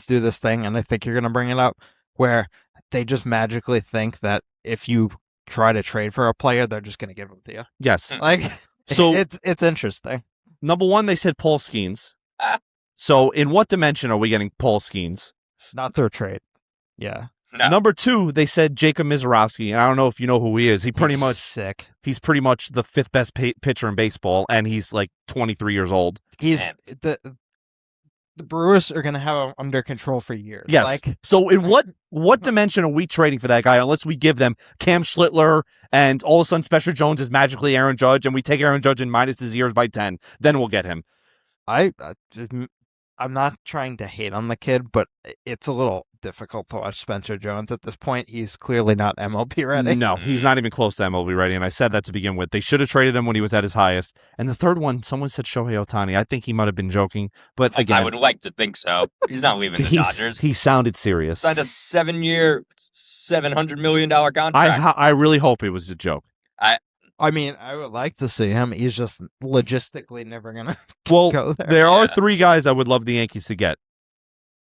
B: do this thing, and I think you're going to bring it up, where they just magically think that if you try to trade for a player, they're just going to give them to you.
A: Yes.
B: Like,
A: so
B: it's interesting.
A: Number 1, they said Paul Skeens. So in what dimension are we getting Paul Skeens?
B: Not through trade. Yeah.
C: No.
A: Number 2, they said Jacob Mizorowski, and I don't know if you know who he is. He's pretty much the 5th best pitcher in baseball, and he's like 23 years old.
B: He's the Brewers are going to have him under control for years.
A: Yes.
B: Like,
A: so in what dimension are we trading for that guy unless we give them Cam Schlittler and all of a sudden Spencer Jones is magically Aaron Judge, and we take Aaron Judge and minus his years by 10, then we'll get him.
B: I'm not trying to hate on the kid, but it's a little difficult to watch Spencer Jones at this point. He's clearly not MLB ready.
A: No, he's not even close to MLB ready, and I said that to begin with. They should have traded him when he was at his highest. And the third one, someone said Shohei Ohtani. I think he might have been joking, but again,
C: I would like to think so. He's not leaving the Dodgers.
A: He sounded serious.
C: Signed a 7-year, $700 million contract.
A: I really hope it was a joke.
B: I mean, I would like to see him. He's just logistically never gonna
A: Well,
B: go there.
A: there are 3 guys I would love the Yankees to get.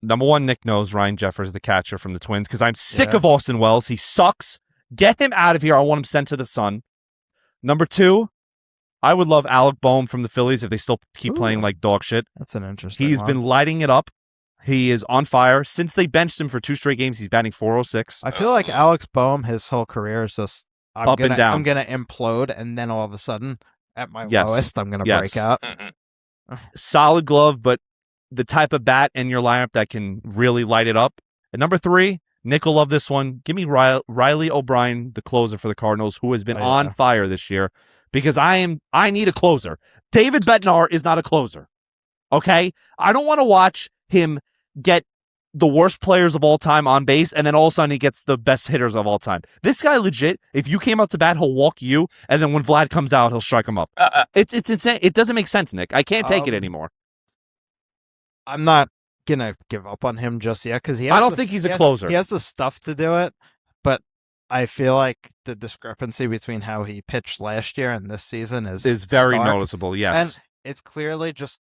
A: Number 1, Nick knows Ryan Jeffers, the catcher from the Twins, because I'm sick of Austin Wells. He sucks. Get him out of here. I want him sent to the sun. Number 2, I would love Alec Boehm from the Phillies if they still keep playing like dog shit.
B: That's an interesting
A: He's
B: one.
A: been lighting it up. He is on fire. Since they benched him for 2 straight games, he's batting .406.
B: I feel like Alex Boehm, his whole career is just
A: Up and down.
B: I'm gonna implode, and then all of a sudden, at my
A: Yes.
B: lowest, I'm gonna
A: Yes.
B: break out.
A: Solid glove, but the type of bat in your lineup that can really light it up. And number 3, Nick will love this one. Give me Riley O'Brien, the closer for the Cardinals, who has been on fire this year, because I need a closer. David Bednar is not a closer. Okay? I don't want to watch him get the worst players of all time on base, and then all of a sudden he gets the best hitters of all time. This guy legit, if you came out to bat, he'll walk you, and then when Vlad comes out, he'll strike him up. It's insane. It doesn't make sense, Nick. I can't take it anymore.
B: I'm not gonna give up on him just yet because
A: I don't think he's a closer.
B: He has the stuff to do it, but I feel like the discrepancy between how he pitched last year and this season is
A: very
B: stark.
A: noticeable. Yes,
B: And it's clearly just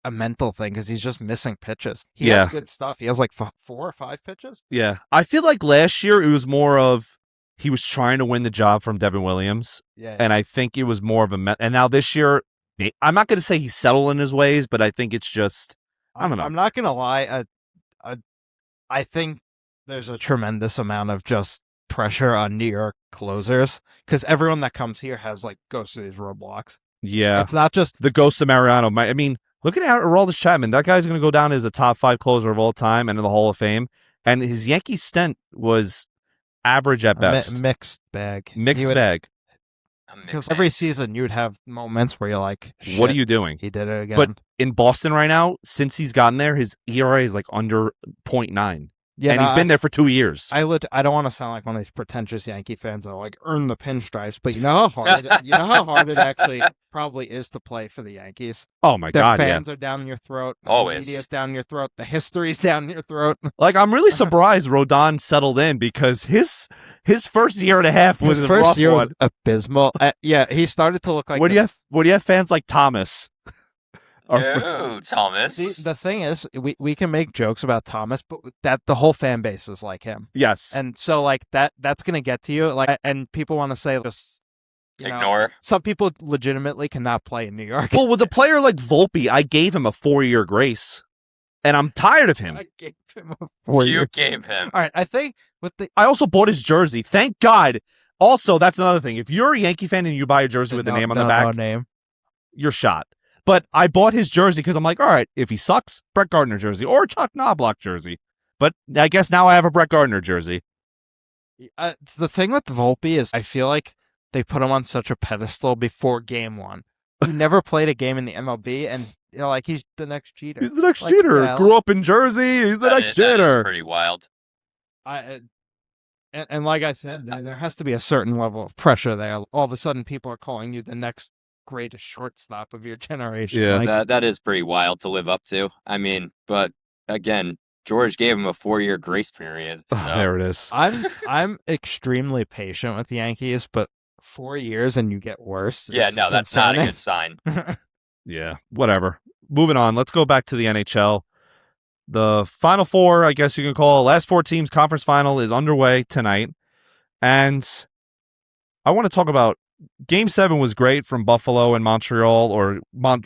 B: a mental thing because he's just missing pitches. He
A: Yeah.
B: has good stuff. He has like 4 or 5 pitches.
A: yeah. I feel like last year it was more of he was trying to win the job from Devin Williams,
B: Yeah.
A: and I think it was more of a. And now this year, I'm not going to say he's settled in his ways, but I think it's just I don't know.
B: I'm not gonna lie. I think there's a tremendous amount of just pressure on New York closers because everyone that comes here has like goes to these roadblocks.
A: Yeah,
B: It's not just
A: the ghost of Mariano. I mean, look at Aroldis Chapman. That guy's going to go down as a top 5 closer of all time and in the Hall of Fame. And his Yankee stint was average at best.
B: mixed bag.
A: Mixed bag.
B: Because every season you'd have moments where you're like,
A: What are
B: "Shit,
A: you doing?
B: He did it again."
A: But in Boston right now, since he's gotten there, his ERA is like under 0.9.
B: yeah,
A: and
B: no,
A: he's been there for 2 years.
B: I don't want to sound like one of these pretentious Yankee fans that like earn the pinstripes, but you know how hard it actually probably is to play for the Yankees.
A: Oh my
B: Their
A: God,
B: fans are down your throat.
C: Always.
B: The media's down your throat. The history's down your throat.
A: Like, I'm really surprised Rodon settled in because his first year and a half was
B: His
A: a
B: first
A: rough
B: year
A: one.
B: was abysmal. Yeah, he started to look like.
A: What do you have fans like Thomas?
C: No, Thomas.
B: See, the thing is, we can make jokes about Thomas, but that the whole fan base is like him,
A: Yes.
B: and so like that's gonna get to you. Like, and people want to say just
C: Ignore.
B: Some people legitimately cannot play in New York.
A: Well, with a player like Volpe, I gave him a 4-year grace, and I'm tired of him.
B: I gave him a 4
C: You
B: year.
C: gave him.
B: All right, I think with the
A: I also bought his jersey. Thank God. Also, that's another thing. If you're a Yankee fan and you buy a jersey with the name on the back,
B: no name.
A: you're shot. But I bought his jersey because I'm like, all right, if he sucks, Brett Gardner jersey or Chuck Knobloch jersey. But I guess now I have a Brett Gardner jersey.
B: The thing with Volpe is I feel like they put him on such a pedestal before game one. He never played a game in the MLB, and like he's the next cheater.
A: He's the next
B: Like,
A: cheater.
B: yeah.
A: Grew up in Jersey. He's the next
C: That is
A: cheater.
C: pretty wild.
B: And like I said, there has to be a certain level of pressure there. All of a sudden, people are calling you the next greatest shortstop of your generation.
A: Yeah.
B: Like,
C: That is pretty wild to live up to. I mean, but again, George gave him a 4-year grace period. So.
A: There it is.
B: I'm extremely patient with the Yankees, but 4 years and you get worse.
C: Yeah,
B: is
C: no, that's not a
B: concerning.
C: good sign.
A: Yeah, whatever. Moving on. Let's go back to the NHL. The Final Four, I guess you can call it, last 4 teams conference final is underway tonight. And I want to talk about Game 7 was great from Buffalo and Montreal, or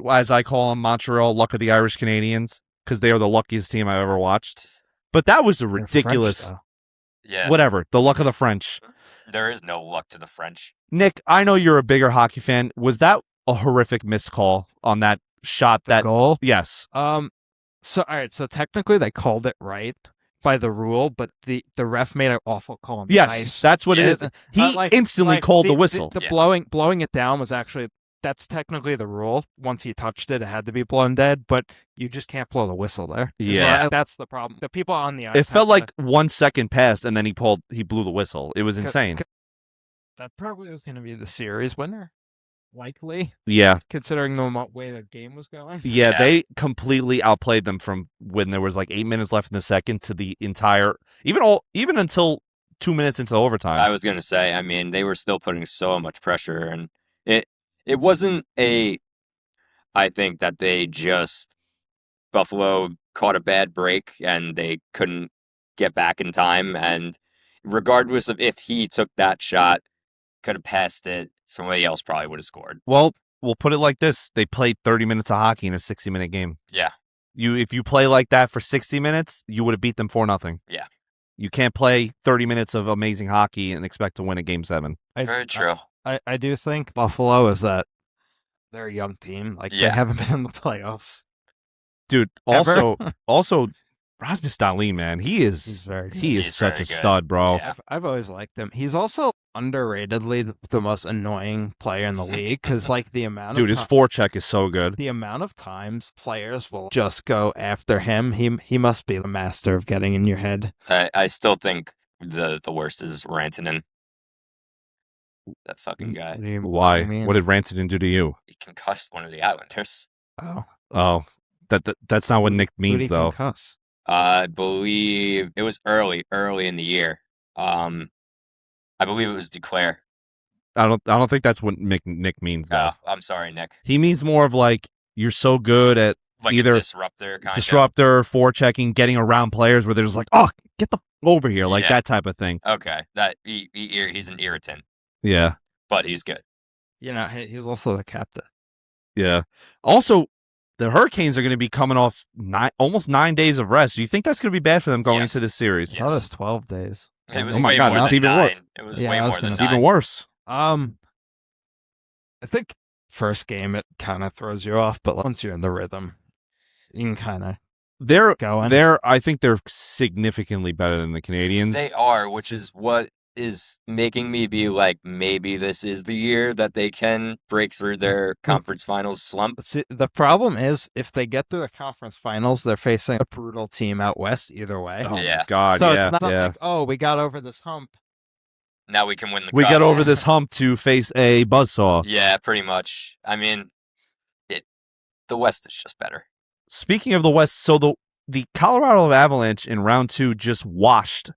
A: as I call them, Montreal, luck of the Irish Canadians, because they are the luckiest team I've ever watched. But that was a
B: They're French,
A: ridiculous,
B: though.
C: Yeah,
A: whatever, the luck of the French.
C: there is no luck to the French.
A: Nick, I know you're a bigger hockey fan. Was that a horrific missed call on that shot?
B: The goal.
A: Yes.
B: So all right. So technically, they called it right by the rule, but the ref made an awful call on the
A: Yes,
B: ice.
A: that's what it
C: Yeah.
A: is. He instantly called the whistle.
B: The
C: Yeah.
B: blowing it down was actually that's technically the rule. Once he touched it, it had to be blown dead, but you just can't blow the whistle there.
A: Yeah.
B: That's the problem. The people on the ice.
A: It felt like 1 second passed, and then he blew the whistle. It was insane.
B: That probably was going to be the series winner, likely.
A: Yeah.
B: Considering the way the game was going.
A: Yeah, they completely outplayed them from when there was like 8 minutes left in the second to the entire, even until 2 minutes into overtime.
C: I was gonna say, I mean, they were still putting so much pressure, and it wasn't I think that they just Buffalo caught a bad break and they couldn't get back in time, and regardless of if he took that shot, could have passed it, somebody else probably would have scored.
A: Well, we'll put it like this: they played 30 minutes of hockey in a 60-minute game.
C: Yeah.
A: If you play like that for 60 minutes, you would have beat them 4-0.
C: Yeah.
A: You can't play 30 minutes of amazing hockey and expect to win a game 7.
C: Very true.
B: I do think Buffalo is that they're a young team. Like, they haven't been in the playoffs.
A: Dude,
B: Ever.
A: also, Rasmus Dahlin, man, he's such a stud, bro.
C: Yeah.
B: I've always liked him. He's also underratedly the most annoying player in the league because, like, the amount
A: Dude, his forecheck is so good.
B: The amount of times players will just go after him, he must be the master of getting in your head.
C: I still think the worst is Rantanen. That fucking guy.
A: Why? What did Rantanen do to you?
C: He concussed one of the Islanders.
B: Oh,
A: that's not what Nick means, though.
B: Concuss?
C: I believe it was early in the year. I believe it was Declare.
A: I don't think that's what Nick means, though.
C: Oh, I'm sorry, Nick.
A: He means more of like you're so good at
C: Like
A: either
C: a disruptor,
A: forechecking, getting around players where they're just like, oh, get the over here, like that type of thing.
C: Okay, that he's an irritant.
A: Yeah,
C: but he's good.
B: You know, he was also the captain.
A: Yeah. Also, the Hurricanes are going to be coming off almost 9 days of rest. Do you think that's going to be bad for them going into this series?
B: Yes. That was 12 days.
C: It was
A: oh my
C: way
A: God,
C: more
A: it's
C: than
A: even
C: 9.
A: worse.
C: It was way more than 9.
A: It's even worse.
B: I think first game it kind of throws you off, but once you're in the rhythm, you can kind of
A: I think they're significantly better than the Canadians.
C: They are, which is what is making me be like, maybe this is the year that they can break through their conference finals slump.
B: See, the problem is if they get through the conference finals, they're facing a brutal team out west either way.
A: Oh my God,
B: so it's not like, oh, we got over this hump.
C: Now we can win the cup.
A: We got over this hump to face a buzzsaw.
C: Yeah, pretty much. I mean, the West is just better.
A: Speaking of the West, so the Colorado Avalanche in round 2 just washed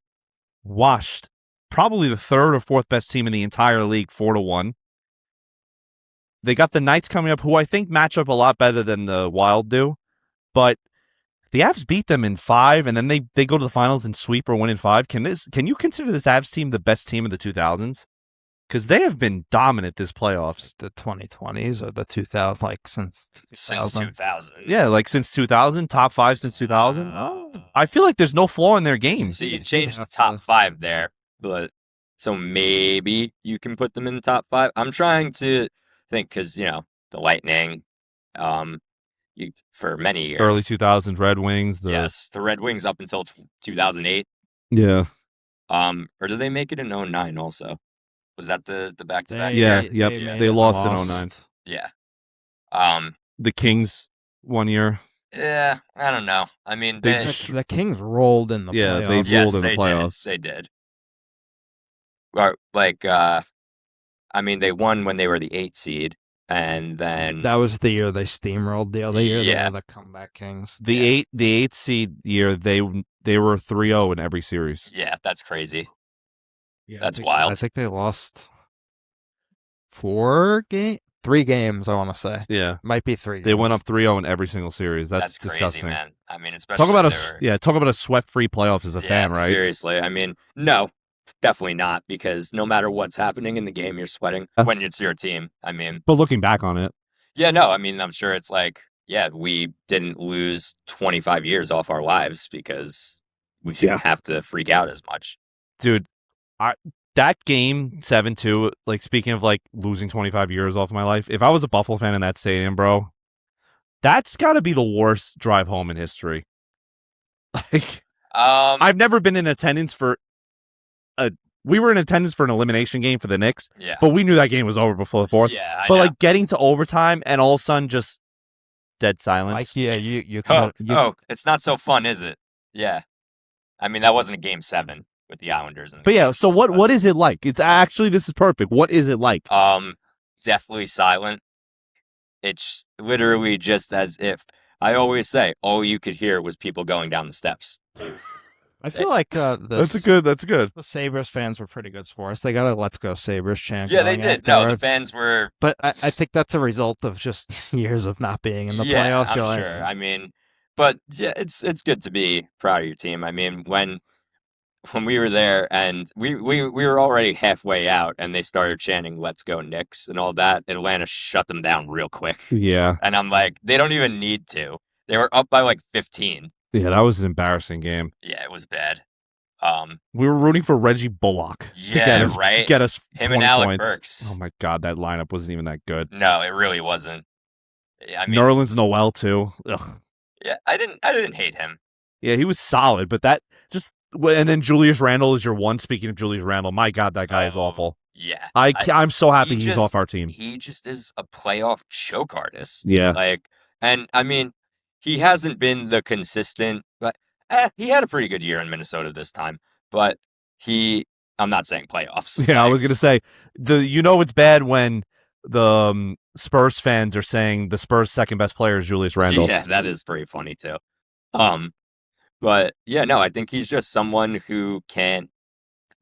A: probably the third or fourth best team in the entire league, 4-1. They got the Knights coming up, who I think match up a lot better than the Wild do. But the Avs beat them in 5, and then they go to the finals and sweep or win in 5. Can you consider this Avs team the best team of the 2000s? Because they have been dominant this playoffs.
B: The 2020s or the 2000s, like since
C: 2000.
A: Yeah, like since 2000, top 5 since 2000. I feel like there's no flaw in their game.
C: So you changed the top 5 there. But so maybe you can put them in the top 5. I'm trying to think because the Lightning, for many years,
A: early 2000s Red Wings.
C: Yes, the Red Wings up until 2008.
A: Yeah.
C: Or did they make it in 2009 also? Was that the back to back?
A: Yeah. They lost in 2009.
C: Yeah.
A: The Kings 1 year.
C: Yeah, I don't know. I mean,
B: the Kings rolled in the playoffs.
A: They rolled in the playoffs.
C: They did. Like, I mean, they won when they were the 8th seed, and then
B: that was the year they steamrolled. The other year, they were the comeback Kings.
A: The 8th seed year, they were 3-0 in every series.
C: Yeah, that's crazy.
B: Yeah,
C: that's wild.
B: I think they lost 3 games. I want to say.
A: Yeah,
B: might be 3.
A: They went up 3-0 in every single series. That's
C: crazy,
A: disgusting,
C: man. I mean, especially
A: talk about a sweat-free playoffs as a fan, right?
C: Seriously, I mean, no. Definitely not, because no matter what's happening in the game, you're sweating when it's your team. I mean,
A: but looking back on it,
C: yeah, no, I mean, I'm sure it's like, we didn't lose 25 years off our lives because we didn't have to freak out as much.
A: Dude, that game 7-2, like speaking of like losing 25 years off my life, if I was a Buffalo fan in that stadium, bro, that's got to be the worst drive home in history. Like, I've never been in attendance for we were in attendance for an elimination game for the Knicks,
C: Yeah.
A: but we knew that game was over before the fourth.
C: Yeah, I
A: But
C: know.
A: like getting to overtime and all of a sudden just dead silence.
B: Like, yeah, you
C: It's not so fun, is it? Yeah. I mean, that wasn't a game 7 with the Islanders. And the
A: But yeah,
C: Knicks,
A: so what is it like? It's actually, this is perfect. What is it like?
C: Deathly silent. It's literally just as if, I always say, all you could hear was people going down the steps.
B: I feel like
A: That's good.
B: the Sabres fans were pretty good sports. They got a "Let's Go Sabres" chant.
C: Yeah, they
B: going
C: did. No,
B: afterward.
C: the fans were.
B: But I think that's a result of just years of not being in the playoffs.
C: I'm
B: You're like,
C: sure. I mean, but yeah, it's good to be proud of your team. I mean, when we were there and we were already halfway out and they started chanting "Let's go Knicks" and all that, Atlanta shut them down real quick.
A: Yeah.
C: And I'm like, they don't even need to. They were up by like 15.
A: Yeah, that was an embarrassing game.
C: Yeah, it was bad.
A: We were rooting for Reggie Bullock to
C: right.
A: get us
C: Him
A: 20
C: and Alec
A: points.
C: Burks.
A: Oh my God, that lineup wasn't even that good.
C: No, it really wasn't. I mean,
A: Nerlens Noel too. Ugh.
C: yeah, I didn't hate him.
A: Yeah, he was solid, but that just and then Julius Randle is your one. Speaking of Julius Randle, my God, that guy is awful.
C: Yeah,
A: I'm so happy he's off our team.
C: He just is a playoff choke artist.
A: Yeah,
C: and I mean, he hasn't been the consistent. But he had a pretty good year in Minnesota this time, but I'm not saying playoffs.
A: Yeah, I was gonna say it's bad when the Spurs fans are saying the Spurs' second best player is Julius Randle.
C: Yeah, that is pretty funny too. But yeah, no, I think he's just someone who can't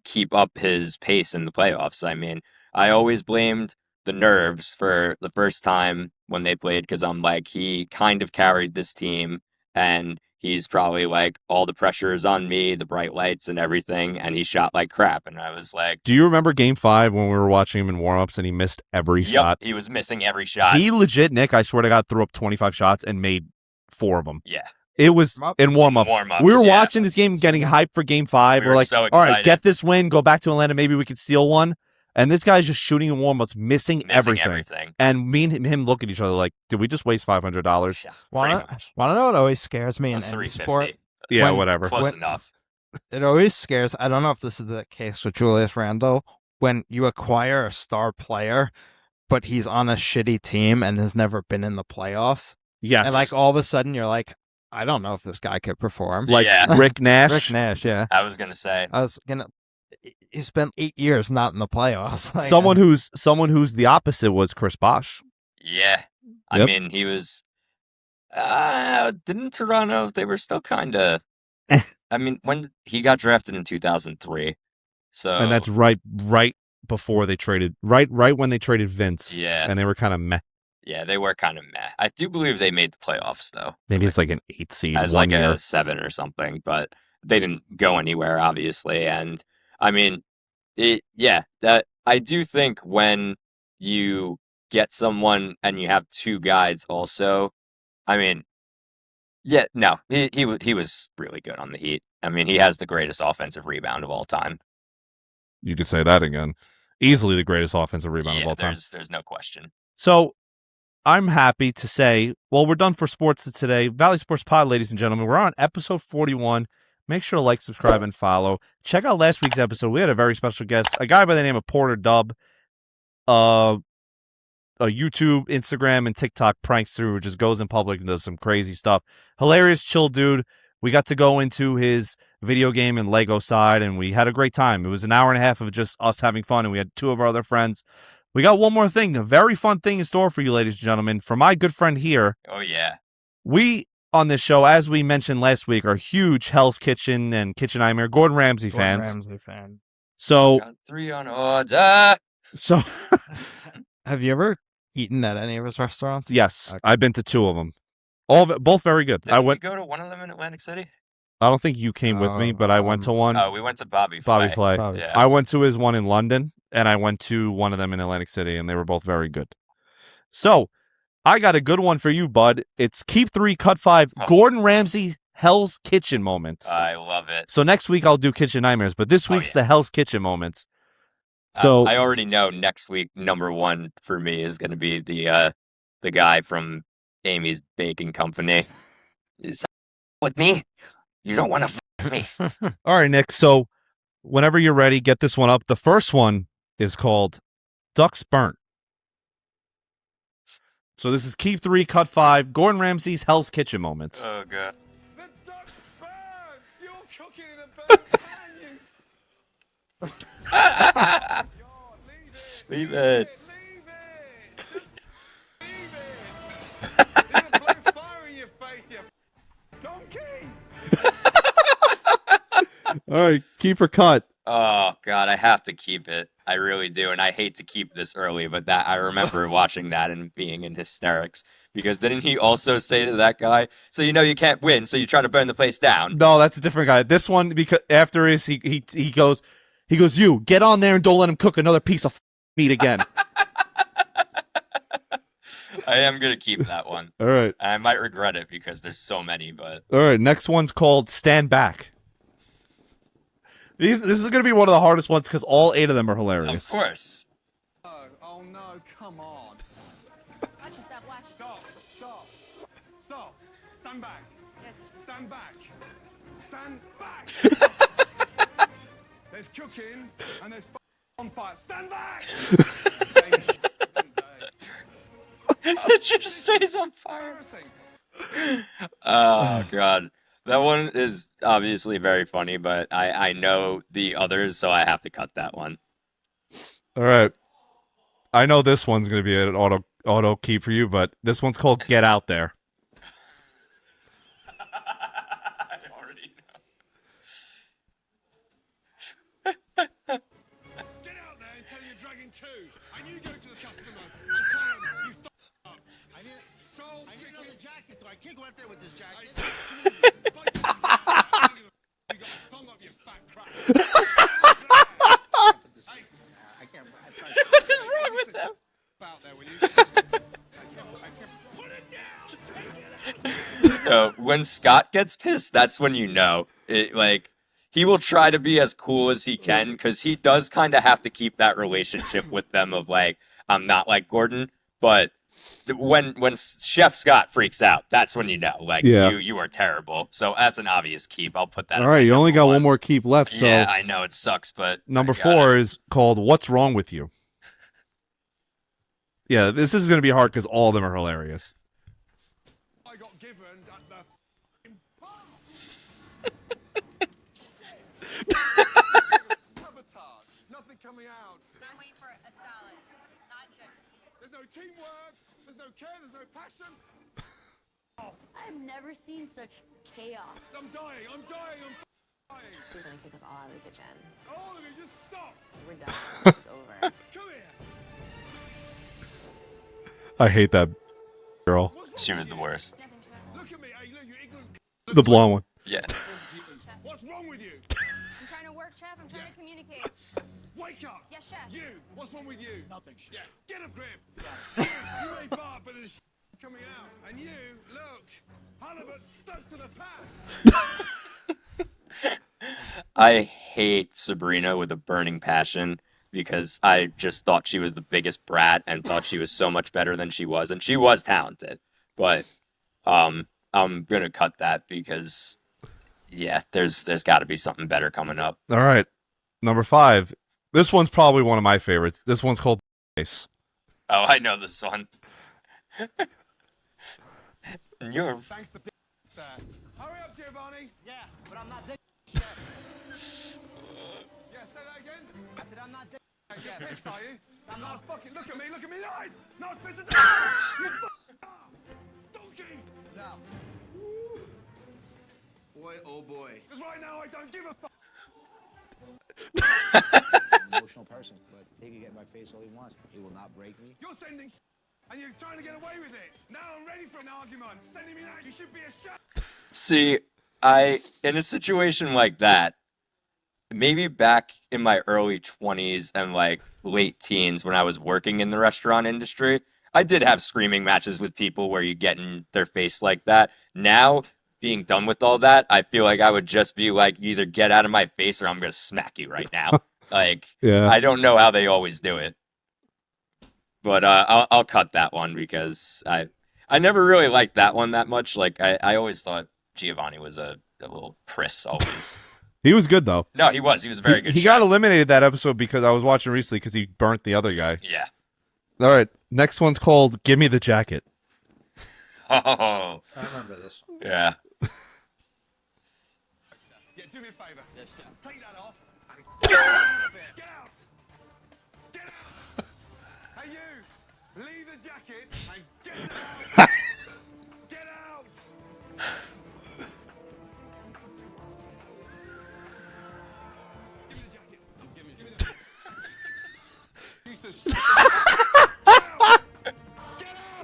C: keep up his pace in the playoffs. I mean, I always blamed the nerves for the first time when they played because I'm like, he kind of carried this team and he's probably like, all the pressure is on me, the bright lights and everything, and he shot like crap. And I was like,
A: do you remember Game 5 when we were watching him in warmups and he missed every shot?
C: He was missing every shot.
A: He legit, Nick, I swear to God, threw up 25 shots and made 4 of them.
C: Yeah.
A: It was in warm-ups. We were watching this game, getting hyped for Game 5. We're like,
C: so
A: all right, get this win, go back to Atlanta, maybe we could steal one. And this guy's just shooting in warm-ups, missing everything. And me and him look at each other like, did we just waste $500?
C: Yeah,
B: want to know what always scares me in any sport?
A: Yeah, whatever.
C: Close enough.
B: It always scares. I don't know if this is the case with Julius Randle. When you acquire a star player, but he's on a shitty team and has never been in the playoffs.
A: Yes.
B: And like all of a sudden you're like, I don't know if this guy could perform.
A: Like Rick Nash.
B: Rick Nash, yeah.
C: I was gonna say.
B: He spent 8 years not in the playoffs. Like,
A: someone who's the opposite was Chris Bosh.
C: Yeah. I mean, he was. Didn't Toronto? They were still kind of. I mean, when he got drafted in 2003, so
A: and that's right before they traded. Right when they traded Vince.
C: Yeah.
A: And they were kind of meh.
C: Yeah, they were kind of meh. I do believe they made the playoffs though.
A: Maybe it's like an 8 seed,
C: as like a 7 or something, but they didn't go anywhere, obviously. And I mean, that I do think when you get someone and you have 2 guys also, I mean, yeah, no, he was really good on the Heat. I mean, he has the greatest offensive rebound of all time.
A: You could say that again. Easily the greatest offensive rebound of all time.
C: There's no question.
A: So I'm happy to say, well, we're done for sports today. Valley Sports Pod, ladies and gentlemen. We're on episode 41. Make sure to like, subscribe, and follow. Check out last week's episode. We had a very special guest, a guy by the name of Porter Dub, a YouTube, Instagram, and TikTok prankster who just goes in public and does some crazy stuff. Hilarious, chill dude. We got to go into his video game and Lego side, and we had a great time. It was an hour and a half of just us having fun, and we had 2 of our other friends. We got one more thing, a very fun thing in store for you, ladies and gentlemen. For my good friend here.
C: Oh, yeah.
A: We, on this show, as we mentioned last week, are huge Hell's Kitchen and Kitchen Nightmare Gordon Ramsay fans. So,
C: got 3 on order.
A: So,
B: have you ever eaten at any of his restaurants?
A: Yes,
B: okay.
A: I've been to 2 of them. Both very good.
C: Did we go to one of them in Atlantic City?
A: I don't think you came with me, but I went to one.
C: Oh, we went to Bobby Flay.
A: Yeah. I went to his one in London, and I went to one of them in Atlantic City, and they were both very good. So, I got a good one for you, bud. It's Keep 3, Cut 5, Gordon Ramsay Hell's Kitchen moments.
C: I love it.
A: So next week I'll do Kitchen Nightmares, but this week's the Hell's Kitchen moments. So
C: I already know next week number 1 for me is going to be the guy from Amy's Baking Company. Is with me? You don't want to f me.
A: All right, Nick. So Whenever you're ready, get this one up. The first one is called Ducks Burnt. So this is Keep 3, Cut 5, Gordon Ramsay's Hell's Kitchen moments.
C: Oh, God.
D: The duck's burned! You're cooking in a burnt pan, you... God,
C: Leave it.
D: Leave it! Leave it! You're gonna blow fire in your face, you donkey!
A: All right, keep or cut.
C: Oh, God, I have to keep it. I really do, and I hate to keep this early, but that I remember watching that and being in hysterics. Because didn't he also say to that guy, so you know you can't win, so you try to burn the place down?
A: No, that's a different guy. This one, because after his, he goes, you get on there and don't let him cook another piece of meat again.
C: I am going to keep that one.
A: All right.
C: I might regret it because there's so many, but...
A: All right, next one's called Stand Back. This is going to be one of the hardest ones because all 8 of them are hilarious.
C: Of course.
D: Oh no, come on.
E: Watch yourself, watch.
D: Stop, stop, stop. Stand back.
E: Yes.
D: Stand back. Stand back. There's cooking and there's on fire. Stand back.
C: It just stays on fire. Oh, God. That one is obviously very funny, but I know the others, so I have to cut that one.
A: All right. I know this one's going to be an auto keep for you, but this one's called Get Out There.
C: I already
D: Get out there and tell you're dragging 2. I knew you go to the customers and tell them you f***ed up. I need another jacket, though. I can't go out there with this jacket. You got a thumb up, you fat crap. Hey, I can't.
C: What is wrong with them?
D: Out there, will you? I can't. Put it down.
C: When Scott gets pissed, that's when you know. He will try to be as cool as he can because he does kind of have to keep that relationship with them of like, I'm not like Gordon, but when Chef Scott freaks out, that's when you know, like,
A: Yeah.
C: you are terrible. So that's an obvious keep. I'll put that.
A: All right, you only got one more keep left. So
C: Yeah, I know it sucks, but
A: number
C: I got
A: 4
C: it.
A: is called What's Wrong With You? Yeah, this is going to be hard because all of them are hilarious.
D: I got given at the sabotage. Nothing coming out.
E: I'm waiting for a salad. Not good.
D: There's no teamwork. There's no care. There's no passion.
F: I've never seen such chaos.
D: I'm dying. I'm dying. I'm dying.
G: He's gonna kick us all out of the kitchen.
D: All of you, just stop.
G: We're done. It's over.
D: Come here.
A: I hate that girl.
D: What's wrong
C: She was
D: with
C: the
D: you?
C: worst.
D: Look at me. Hey, look, you ignorant.
A: The blonde one.
C: Yeah.
D: What's wrong with you?
F: I'm trying to work, Chef. I'm trying to communicate.
D: Wake up.
F: Yes, Chef.
D: You. What's wrong with you? Nothing. Yeah. Get a grip. You ain't bar, but there's coming out. And you, look. Halibut stuck to the pan.
C: I hate Sabrina with a burning passion because I just thought she was the biggest brat and thought she was so much better than she was, and she was talented. But I'm gonna cut that because yeah, there's got to be something better coming up.
A: All right, number 5. This one's probably one of my favorites. This one's called Face.
C: Oh, I know this one. You're
D: Thanks to there. Hurry up, Giovanni.
H: Yeah, but I'm not dead.
D: Yeah, say that again.
H: I said I'm not dead.
D: You're pissed, are you? I'm not fucking. Look at me. Look at me. Lies. No, it's pissing down. You donkey.
H: No. Boy, oh boy.
D: Because right now I don't give a fuck.
H: Emotional person, but he can get in my face all he wants. He will not break me.
D: You're sending and you're trying to get away with it. Now I'm ready for an argument. Sending me that. You should be ashamed.
C: See, in a situation like that, maybe back in my early 20s and like late teens when I was working in the restaurant industry, I did have screaming matches with people where you get in their face like that. Now, being done with all that, I feel like I would just be like, you either get out of my face or I'm going to smack you right now. Like,
A: Yeah.
C: I don't know how they always do it. But I'll cut that one because I never really liked that one that much. Like, I always thought Giovanni was a little priss always.
A: He was good though.
C: No, he was. He was a very good.
A: He got eliminated that episode because I was watching recently because he burnt the other guy.
C: Yeah.
A: All right, next one's called "Give Me the Jacket."
C: Oh.
B: I remember this one.
C: Yeah.
D: Yeah, do me a favour. Take that off and get out. Get out. Hey, you. Leave the jacket and get out. Get out. Give me the jacket. Give me the jacket. Used to shit. Get out.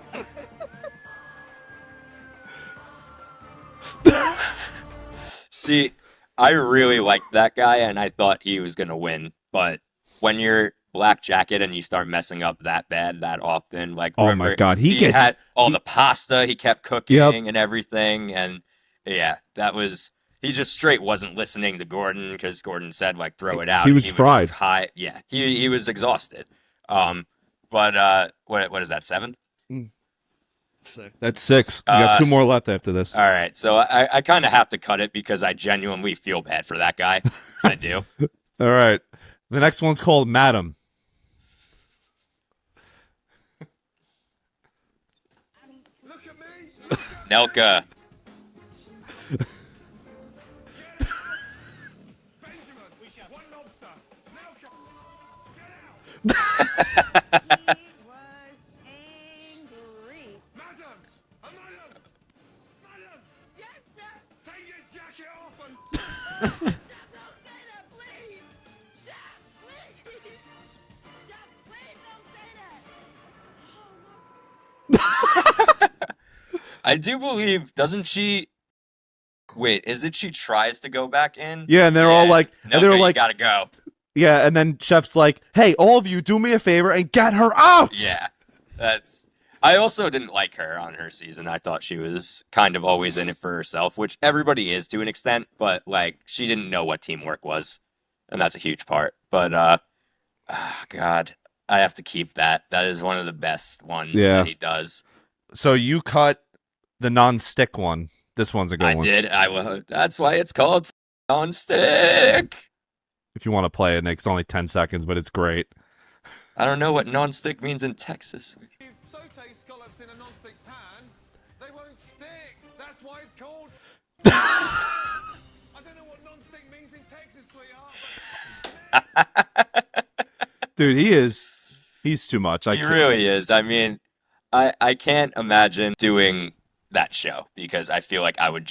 C: See, I really liked that guy, and I thought he was going to win. But when you're Black Jacket and you start messing up that bad that often, like,
A: Oh
C: remember,
A: my God, he
C: had all the pasta he kept cooking
A: Yep.
C: and everything, and yeah, that was he just straight wasn't listening to Gordon because Gordon said like throw it out.
A: He was
C: just
A: fried.
C: Yeah, he was exhausted. But what is that, 7?
A: That's 6. We got 2 more left after this.
C: All right, so I kind of have to cut it because I genuinely feel bad for that guy. I do.
A: All right, the next one's called "Madam."
D: Look at me.
C: Nelka.
D: Benjamin, one lobster. Now get out.
F: He was angry.
D: Madam! A madam! Madam!
F: Yes, sir.
D: Take your jacket off and...
F: Chef, don't say that, please. Chef, please. Chef, please don't say that.
C: I do believe, doesn't she? Wait, is it she tries to go back in?
A: Yeah, and they're all like,
C: Nelka,
A: and they're
C: you
A: like,
C: gotta go.
A: yeah, and then Chef's like, "Hey, all of you, do me a favor and get her out."
C: Yeah, that's. I also didn't like her on her season. I thought she was kind of always in it for herself, which everybody is to an extent, but like she didn't know what teamwork was, and that's a huge part. But God, I have to keep that. That is one of the best ones that he does.
A: So you cut the non-stick one. This one's a good
C: I
A: one.
C: did. That's why it's called on stick.
A: If you want to play it, Nick, it's only 10 seconds, but it's great.
C: I don't know what non-stick means in Texas.
D: If saute scallops in a non-stick pan, they won't stick. That's why it's called... I don't know what non-stick means in Texas, sweetheart.
A: Dude, he's too much.
C: He really is. I mean, I can't imagine doing that show because I feel like I would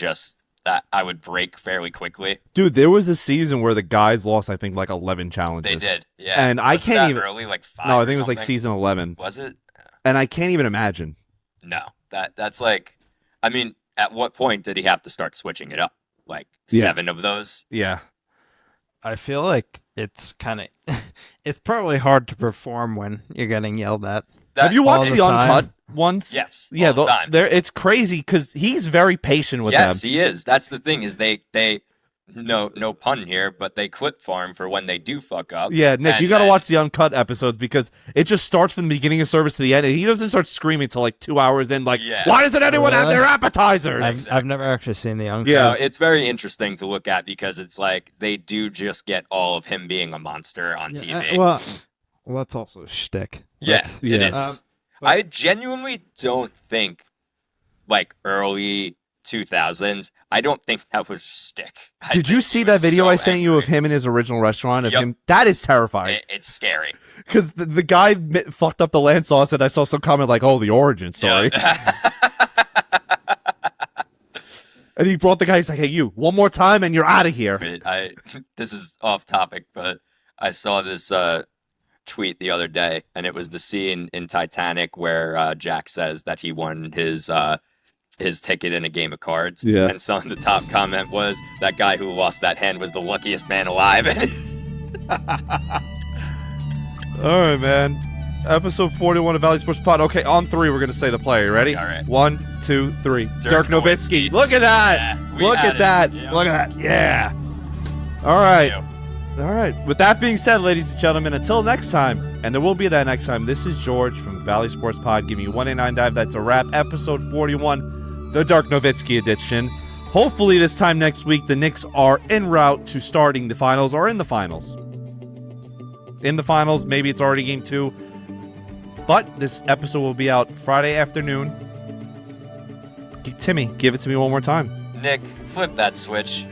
C: break fairly quickly.
A: Dude, there was a season where the guys lost, I think, like 11 challenges.
C: They did, yeah.
A: And I
C: Wasn't
A: can't
C: that
A: even
C: early, like 5.
A: No, I
C: or
A: think it was like
C: something?
A: season 11.
C: Was it?
A: And I can't even imagine.
C: No, that's like. I mean, at what point did he have to start switching it up? Like 7 of those.
A: Yeah.
B: I feel like it's kind of, it's probably hard to perform when you're getting yelled at.
A: Have you
B: all
A: watched
B: the
A: the
B: time?
A: uncut ones?
C: Yes.
A: Yeah,
C: all the time.
A: it's crazy because he's very patient with
C: Yes,
A: them.
C: he is. That's the thing is they no pun here, but they clip farm for when they do fuck up.
A: Yeah, Nick,
C: And
A: you got to
C: then-
A: watch the uncut episodes because it just starts from the beginning of service to the end, and he doesn't start screaming till like 2 hours in. Like,
C: Yeah.
A: why doesn't anyone have
B: Really?
A: their appetizers?
B: I've never actually seen the uncut.
A: Yeah.
C: No, it's very interesting to look at because it's like they do just get all of him being a monster on TV.
B: Well, that's also shtick.
C: Yeah, it
A: yeah.
C: is. I genuinely don't think, like, early 2000s, I don't think that was stick. I
A: Did you
C: think
A: see
C: he
A: that
C: was
A: video
C: so
A: I sent you of
C: angry.
A: him in his original restaurant? Of
C: Yep.
A: him, that is terrifying.
C: It's scary.
A: Because the guy fucked up the land sauce, and I saw some comment like, "Oh, the origin story."
C: Yeah.
A: And he brought the guy. He's like, "Hey, you, one more time, and you're out of here."
C: This is off topic, but I saw this tweet the other day, and it was the scene in Titanic where Jack says that he won his ticket in a game of cards.
A: Yeah.
C: And so the top comment was, that guy who lost that hand was the luckiest man alive.
A: All right, man. Episode 41 of Valley Sports Pod. Okay, on 3, we're gonna say the player. You ready?
C: All right.
A: 1, 2, 3.
C: Dirk
A: Nowitzki.
C: Nowitzki.
A: Look at that.
C: Yeah, we
A: Look
C: had
A: at
C: it.
A: that.
C: Yeah.
A: Look at that. Yeah. All right.
C: Yeah.
A: All right. With that being said, ladies and gentlemen, until next time, and there will be that next time, this is George from Valley Sports Pod. Give me 189 dive. That's a wrap. Episode 41, the Dirk Nowitzki edition. Hopefully this time next week, the Knicks are en route to starting the finals or in the finals. In the finals, maybe it's already game 2. But this episode will be out Friday afternoon. Timmy, give it to me one more time.
C: Nick, flip that switch.